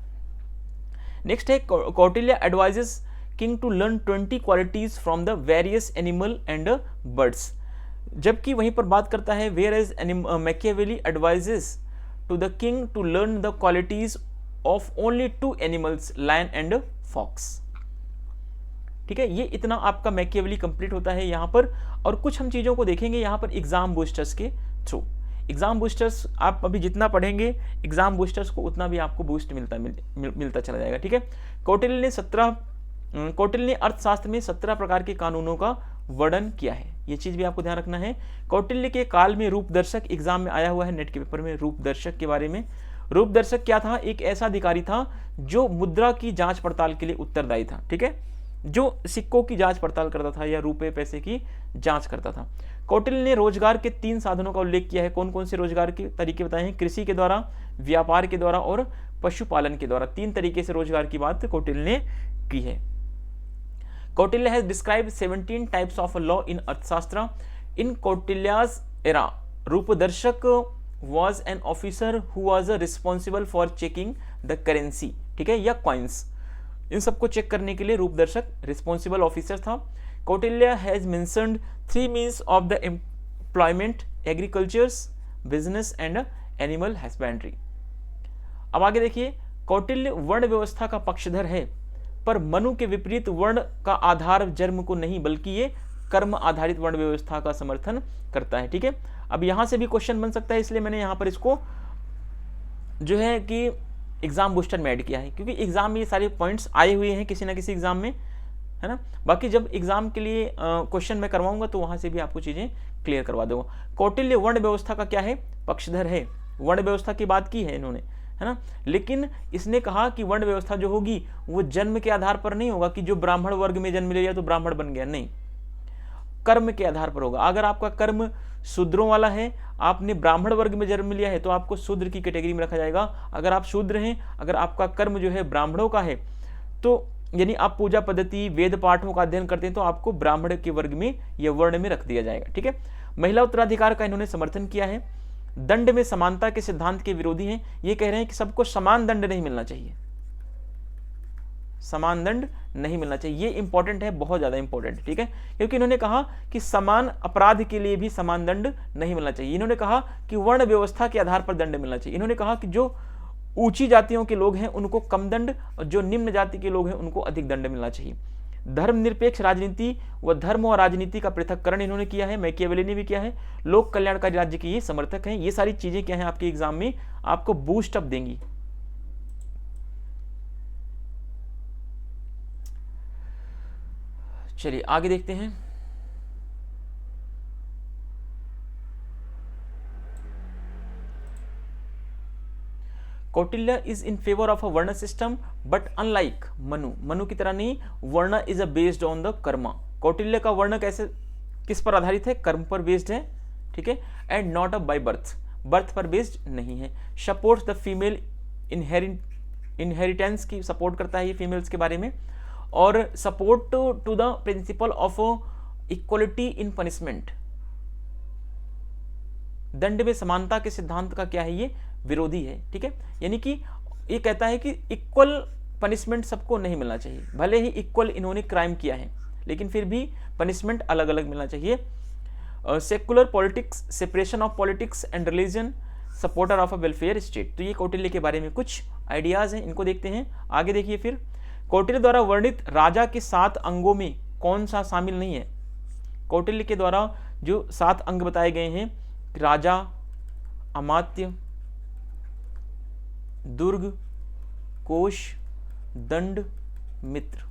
नेक्स्ट है Kautilya advises king to learn 20 qualities from the various animal and birds. जबकि वहीं पर बात करता है whereas Machiavelli advises to the king to learn the qualities of only 2 animals, lion and fox, ठीक है। ये इतना आपका मैकियावेली कंप्लीट होता है यहाँ पर। और कुछ हम चीज़ों को देखेंगे यहाँ पर एग्जाम बूस्टर्स के थ्रू। एग्जाम बूस्टर्स आप अभी जितना पढ़ेंगे एग्जाम बूस्टर्स को उतना भी आपको बूस्ट मिलता चला जाएगा, ठीक है। कौटिल्य ने अर्थशास्त्र में 17 प्रकार के कानूनों का वर्णन किया है, ये चीज भी आपको ध्यान रखना है। कौटिल्य के काल में रूपदर्शक एग्जाम में आया हुआ है, नेट के पेपर में रूपदर्शक के बारे में। रूपदर्शक क्या था, एक ऐसा अधिकारी था जो मुद्रा की जांच पड़ताल के लिए उत्तरदायी था, ठीक है, जो सिक्कों की जांच पड़ताल करता था या रुपए पैसे की जांच करता था। कौटिल्य ने रोजगार के 3 साधनों का उल्लेख किया है। कौन कौन से रोजगार के तरीके बताए हैं? कृषि के द्वारा, व्यापार के द्वारा और पशुपालन के द्वारा। 3 तरीके से रोजगार की बात कौटिल्य ने की है। Kautilya has described 17 types of law in अर्थशास्त्र। इन Kautilya's era रूपदर्शक was an officer who was responsible for checking the currency, ठीक है, या coins, इन सबको चेक करने के लिए रूपदर्शक रिस्पॉन्सिबल ऑफिसर था। Kautilya has mentioned 3 means of the employment, agricultures, business and animal husbandry. अब आगे देखिए, कौटिल्य वर्ण व्यवस्था का पक्षधर है, पर मनु के विपरीत वर्ण का आधार जन्म को नहीं बल्कि ये कर्म आधारित वर्ण व्यवस्था का समर्थन करता है, ठीक है। अब यहां से भी क्वेश्चन बन सकता है, इसलिए मैंने यहां पर इसको जो है कि एग्ज़ाम बूस्टर में ऐड किया है, क्योंकि एग्ज़ाम में ये सारे पॉइंट्स आए हुए हैं किसी ना किसी एग्ज़ाम में, है ना। बाकी जब एग्ज़ाम के लिए क्वेश्चन मैं करवाऊंगा तो वहाँ से भी आपको चीज़ें क्लियर करवा दूंगा। कौटिल्य वर्ण व्यवस्था का क्या है, पक्षधर है। वर्ण व्यवस्था की बात की है इन्होंने, है ना। लेकिन इसने कहा कि वर्ण व्यवस्था जो होगी वो जन्म के आधार पर नहीं होगा कि जो ब्राह्मण वर्ग में जन्म ले लिया तो ब्राह्मण बन गया, नहीं, कर्म के आधार पर होगा। अगर आपका कर्म शूद्रों वाला है, आपने ब्राह्मण वर्ग में जन्म लिया है तो आपको शूद्र की कैटेगरी में रखा जाएगा। अगर आप शूद्र हैं, अगर आपका कर्म जो है ब्राह्मणों का है, तो यानी आप पूजा पद्धति वेद पाठों का अध्ययन करते हैं तो आपको ब्राह्मण के वर्ग में या वर्ण में रख दिया जाएगा, ठीक है। महिला उत्तराधिकार का इन्होंने समर्थन किया है। दंड में समानता के सिद्धांत के विरोधी हैं। ये कह रहे हैं कि सबको समान दंड नहीं मिलना चाहिए, समान दंड नहीं मिलना चाहिए। ये इंपॉर्टेंट है, बहुत ज्यादा इंपॉर्टेंट, ठीक है, क्योंकि इन्होंने कहा कि समान अपराध के लिए भी समान दंड नहीं मिलना चाहिए। इन्होंने कहा कि वर्ण व्यवस्था के आधार पर दंड मिलना चाहिए। इन्होंने कहा कि जो ऊंची जातियों के लोग हैं उनको कम दंड और जो निम्न जाति के लोग हैं उनको अधिक दंड मिलना चाहिए। धर्मनिरपेक्ष राजनीति व धर्म और राजनीति का पृथक्करण इन्होंने किया है, मैकियावेली ने भी किया है। लोक कल्याणकारी राज्य के ये समर्थक हैं। ये सारी चीजें क्या हैं आपके एग्जाम में आपको बूस्ट अप देंगी। चलिए आगे देखते हैं। Kautilya is in favour of a varna system but unlike Manu, Manu की तरह नहीं, varna is a based on the karma. Kautilya का वर्ण कैसे किस पर आधारित है, कर्म पर बेस्ड है, ठीक है, and not a by birth, birth पर बेस्ड नहीं है। सपोर्ट्स द फीमेल इनहेरिटेंस की सपोर्ट करता है ये फीमेल्स के बारे में, और support to the principle of equality in punishment, दंड में समानता के सिद्धांत का क्या है ये विरोधी है, ठीक है। यानी कि ये कहता है कि इक्वल पनिशमेंट सबको नहीं मिलना चाहिए, भले ही इक्वल इन्होंने क्राइम किया है लेकिन फिर भी पनिशमेंट अलग अलग मिलना चाहिए। Secular politics, separation of politics and religion, supporter of a welfare state. तो ये कौटिल्य के बारे में कुछ आइडियाज हैं, इनको देखते हैं। आगे देखिए फिर, कौटिल्य द्वारा वर्णित राजा के 7 अंगों में कौन सा शामिल नहीं है। कौटिल्य के द्वारा जो 7 अंग बताए गए हैं, राजा, अमात्य, दुर्ग, कोश, दंड, मित्र,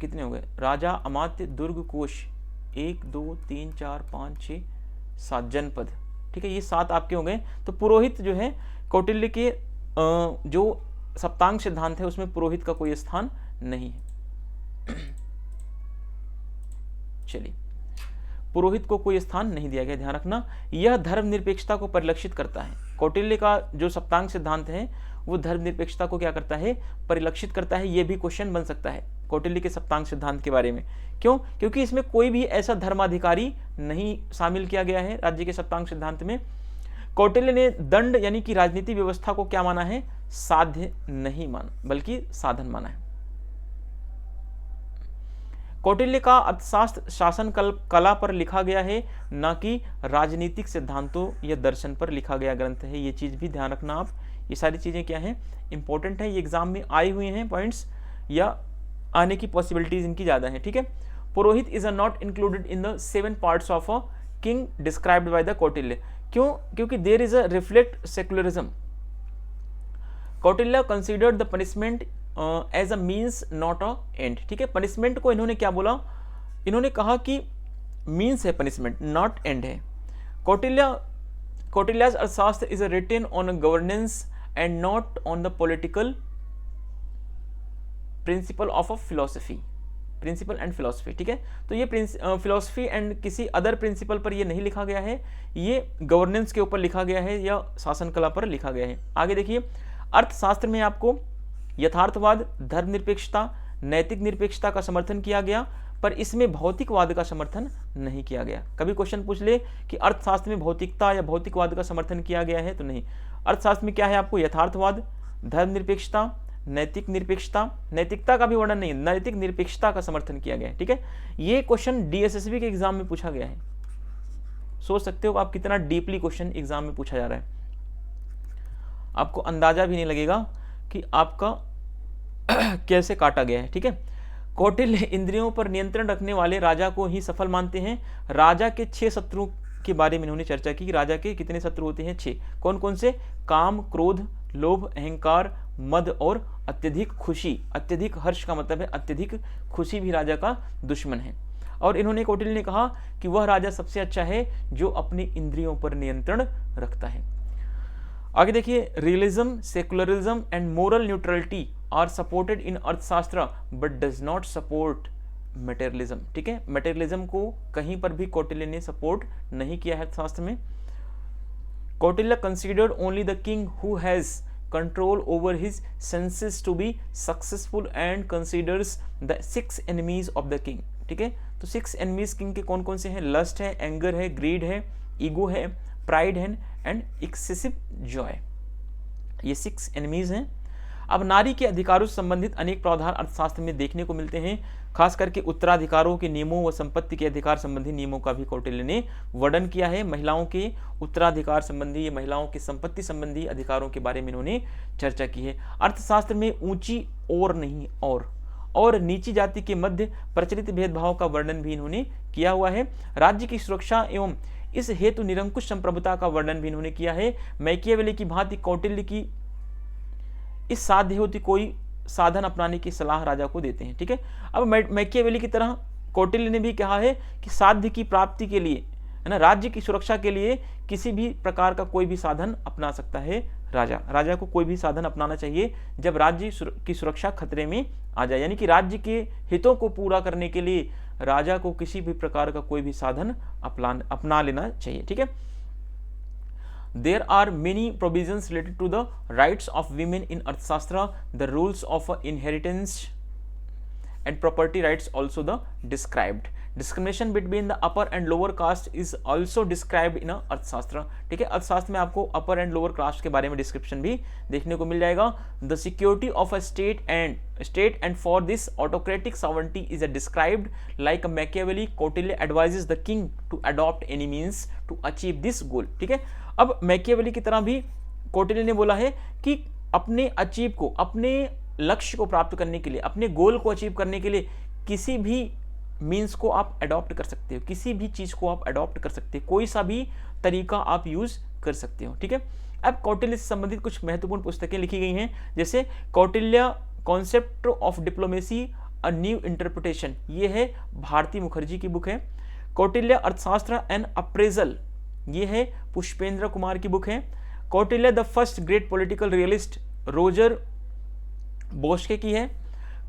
कितने हो गए, राजा, अमात्य, दुर्ग, कोश, 1 2 3 4 5 6 7 जनपद, ठीक है, ये 7 आपके हो गए। तो पुरोहित जो है कौटिल्य के जो सप्तांग सिद्धांत है उसमें पुरोहित का कोई स्थान नहीं है। चलिए, पुरोहित को कोई स्थान नहीं दिया गया, ध्यान रखना। यह धर्मनिरपेक्षता को परिलक्षित करता है। कौटिल्य का जो सप्तांग सिद्धांत है वो धर्मनिरपेक्षता को क्या करता है, परिलक्षित करता है। यह भी क्वेश्चन बन सकता है कौटिल्य के सप्तांग सिद्धांत के बारे में। क्यों? क्योंकि इसमें कोई भी ऐसा धर्माधिकारी नहीं शामिल किया गया है राज्य के सप्तांग सिद्धांत में। कौटिल्य ने दंड यानी कि राजनीति व्यवस्था को क्या माना है, साध्य नहीं माना बल्कि साधन माना है। कौटिल्य का अर्थशास्त्र शासन कला पर लिखा गया है, न कि राजनीतिक सिद्धांतों या दर्शन पर लिखा गया ग्रंथ है। ये चीज भी ध्यान रखना आप। ये सारी चीजें क्या हैं, इंपॉर्टेंट है, ये एग्जाम में आए हुए हैं पॉइंट्स या आने की पॉसिबिलिटीज इनकी ज्यादा है, ठीक है। Purohit is not included in the 7 parts of a king described by the Kautilya. क्यों? क्योंकि there is a reflect secularism. Kautilya considered the punishment as a means not a end, ठीक है। पनिशमेंट को इन्होंने क्या बोला, इन्होंने कहा कि मीन्स है पनिशमेंट, नॉट एंड है। Kautilya's Arthashastra is written on governance and not on the political principle of a philosophy, principle and philosophy, ठीक है। तो ये फिलोसफी एंड किसी अदर प्रिंसिपल पर ये नहीं लिखा गया है, ये गवर्नेंस के ऊपर लिखा गया है या शासन कला पर लिखा गया है। आगे देखिए, अर्थशास्त्र में आपको यथार्थवाद, धर्मनिरपेक्षता, नैतिक निरपेक्षता का समर्थन किया गया, पर इसमें भौतिकवाद का समर्थन नहीं किया गया। कभी क्वेश्चन पूछ ले कि अर्थशास्त्र में भौतिकता या भौतिकवाद का समर्थन किया गया है, तो नहीं। अर्थशास्त्र में क्या है आपको, यथार्थवाद, धर्मनिरपेक्षता, नैतिक निरपेक्षता, नैतिकता का भी वर्णन नहीं, नैतिक निरपेक्षता का समर्थन किया गया है, ठीक है। ये क्वेश्चन डीएसएसबी के एग्जाम में पूछा गया है। सोच सकते हो आप कितना डीपली क्वेश्चन एग्जाम में पूछा जा रहा है, आपको अंदाजा भी नहीं लगेगा कि आपका कैसे काटा गया है, ठीक है। कौटिल्य इंद्रियों पर नियंत्रण रखने वाले राजा को ही सफल मानते हैं। राजा के 6 शत्रु के बारे में इन्होंने चर्चा की कि राजा के कितने शत्रु होते हैं, 6। कौन कौन से? काम, क्रोध, लोभ, अहंकार, मद और अत्यधिक खुशी। अत्यधिक हर्ष का मतलब है अत्यधिक खुशी भी राजा का दुश्मन है। और इन्होंने, कौटिल्य ने कहा कि वह राजा सबसे अच्छा है जो अपनी इंद्रियों पर नियंत्रण रखता है। आगे देखिए, realism, secularism and moral neutrality are supported in Arthashastra but does not support materialism. ठीक है, मटेरियलिज्म को कहीं पर भी कौटिल्य ने सपोर्ट नहीं किया है अर्थशास्त्र में। Kautilya considered only the king who has control over his senses to be successful and considers the 6 enemies of the king। ठीक है, तो 6 enemies किंग के कौन कौन से हैं? लस्ट है, एंगर है, ग्रीड है, ईगो है, प्राइड है एंड एक्सेसिव जॉय। ये 6 enemies हैं। अब नारी के अधिकारों से संबंधित अनेक प्रावधान अर्थशास्त्र में देखने को मिलते हैं, खास करके उत्तराधिकारों के नियमों व संपत्ति के अधिकार संबंधी नियमों का भी कौटिल्य ने वर्णन किया है। महिलाओं के उत्तराधिकार संबंधी या महिलाओं के संपत्ति संबंधी अधिकारों के बारे में इन्होंने चर्चा की है। अर्थशास्त्र में ऊंची और नहीं और नीची जाति के मध्य प्रचलित भेदभाव का वर्णन भी इन्होंने किया हुआ है। राज्य की सुरक्षा एवं इस हेतु निरंकुश संप्रभुता का वर्णन भी इन्होंने किया है। मैकियावेली की भांति कौटिल्य की इस साध्य होती कोई साधन अपनाने की सलाह राजा को देते हैं। ठीक है, अब मैकियावेली की तरह कौटिल्य ने भी कहा है कि साध्य की प्राप्ति के लिए, है ना, राज्य की सुरक्षा के लिए किसी भी प्रकार का कोई भी साधन अपना सकता है राजा को कोई भी साधन अपनाना चाहिए जब राज्य की सुरक्षा खतरे में आ जाए, यानी कि राज्य के हितों को पूरा करने के लिए राजा को किसी भी प्रकार का कोई भी साधन अपना लेना चाहिए। ठीक है, There are many provisions related to the rights of women in Arthashastra, the rules of inheritance and property rights also the described. Discrimination between the upper and lower caste is also described in Arthashastra। ठीक है, अर्थशास्त्र में आपको upper and lower caste के बारे में डिस्क्रिप्शन भी देखने को मिल जाएगा। The security of a state and for this autocratic sovereignty is described like Machiavelli, Kautilya advises the king to adopt any means to achieve this goal। ठीक है, अब मैकियावेली की तरह भी कौटिल्य ने बोला है कि अपने अचीव को, अपने लक्ष्य को प्राप्त करने के लिए, अपने गोल को अचीव करने के लिए किसी भी मीन्स को आप अडॉप्ट कर सकते हो, किसी भी चीज को आप अडॉप्ट कर सकते हो, कोई सा भी तरीका आप यूज कर सकते हो। ठीक है, अब कौटिल्य से संबंधित कुछ महत्वपूर्ण पुस्तकें लिखी गई हैं, जैसे Kautilya concept of diplomacy a new interpretation, ये है भारती मुखर्जी की बुक है। कौटिल्य अर्थशास्त्र एंड अप्रेजल, ये है पुष्पेंद्र कुमार की बुक है। Kautilya the first great political realist, Roger Boesche की है।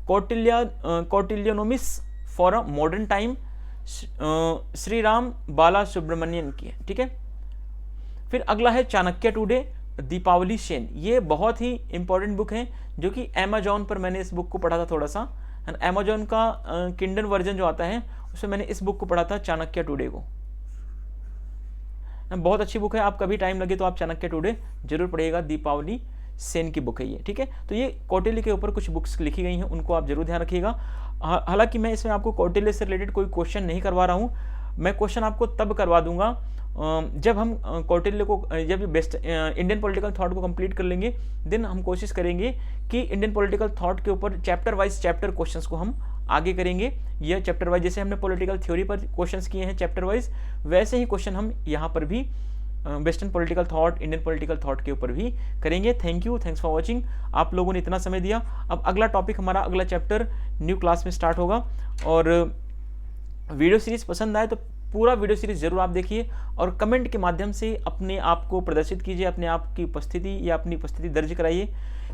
Kautilyanomics for a modern time, Shri Ram Bala Subramanian की है। ठीक है, फिर अगला है चाणक्य टुडे, दीपावली सेन। ये बहुत ही इंपॉर्टेंट बुक है जो कि अमेजॉन पर मैंने इस बुक को पढ़ा था थोड़ा सा, अमेजॉन का किंडल वर्जन जो आता है उसमें मैंने इस बुक को पढ़ा था, चाणक्य टुडे को। बहुत अच्छी बुक है, आप कभी टाइम लगे तो आप चाणक्य टुडे जरूर पढ़िएगा, दीपावली सेन की बुक है ये। ठीक है, तो ये कौटिल्य के ऊपर कुछ बुक्स लिखी गई हैं, उनको आप जरूर ध्यान रखिएगा। हालांकि मैं इसमें आपको कौटिल्य से रिलेटेड कोई क्वेश्चन नहीं करवा रहा हूँ, मैं क्वेश्चन आपको तब करवा दूंगा जब हम कौटिल्य को, जब बेस्ट इंडियन पॉलिटिकल थॉट को कंप्लीट कर लेंगे, देन हम कोशिश करेंगे कि इंडियन पॉलिटिकल थॉट के ऊपर चैप्टर वाइज चैप्टर क्वेश्चंस को हम आगे करेंगे। यह चैप्टर वाइज, जैसे हमने पॉलिटिकल थ्योरी पर क्वेश्चंस किए हैं चैप्टर वाइज, वैसे ही क्वेश्चन हम यहाँ पर भी western political thought, Indian political thought के ऊपर भी करेंगे। Thank you, thanks for watching. आप लोगों ने इतना समय दिया। अब अगला टॉपिक, हमारा अगला चैप्टर न्यू क्लास में स्टार्ट होगा। और वीडियो सीरीज पसंद आए तो पूरा वीडियो सीरीज जरूर आप देखिए और कमेंट के माध्यम से अपने आप को प्रदर्शित कीजिए, अपने आप की उपस्थिति या अपनी उपस्थिति दर्ज कराइए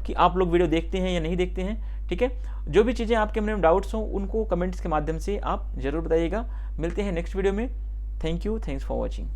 कि आप लोग वीडियो देखते हैं या नहीं देखते हैं। ठीक है, जो भी चीज़ें आपके मन में डाउट्स हों उनको कमेंट्स के माध्यम से आप जरूर बताइएगा। मिलते हैं नेक्स्ट वीडियो में। Thank you, thanks for watching.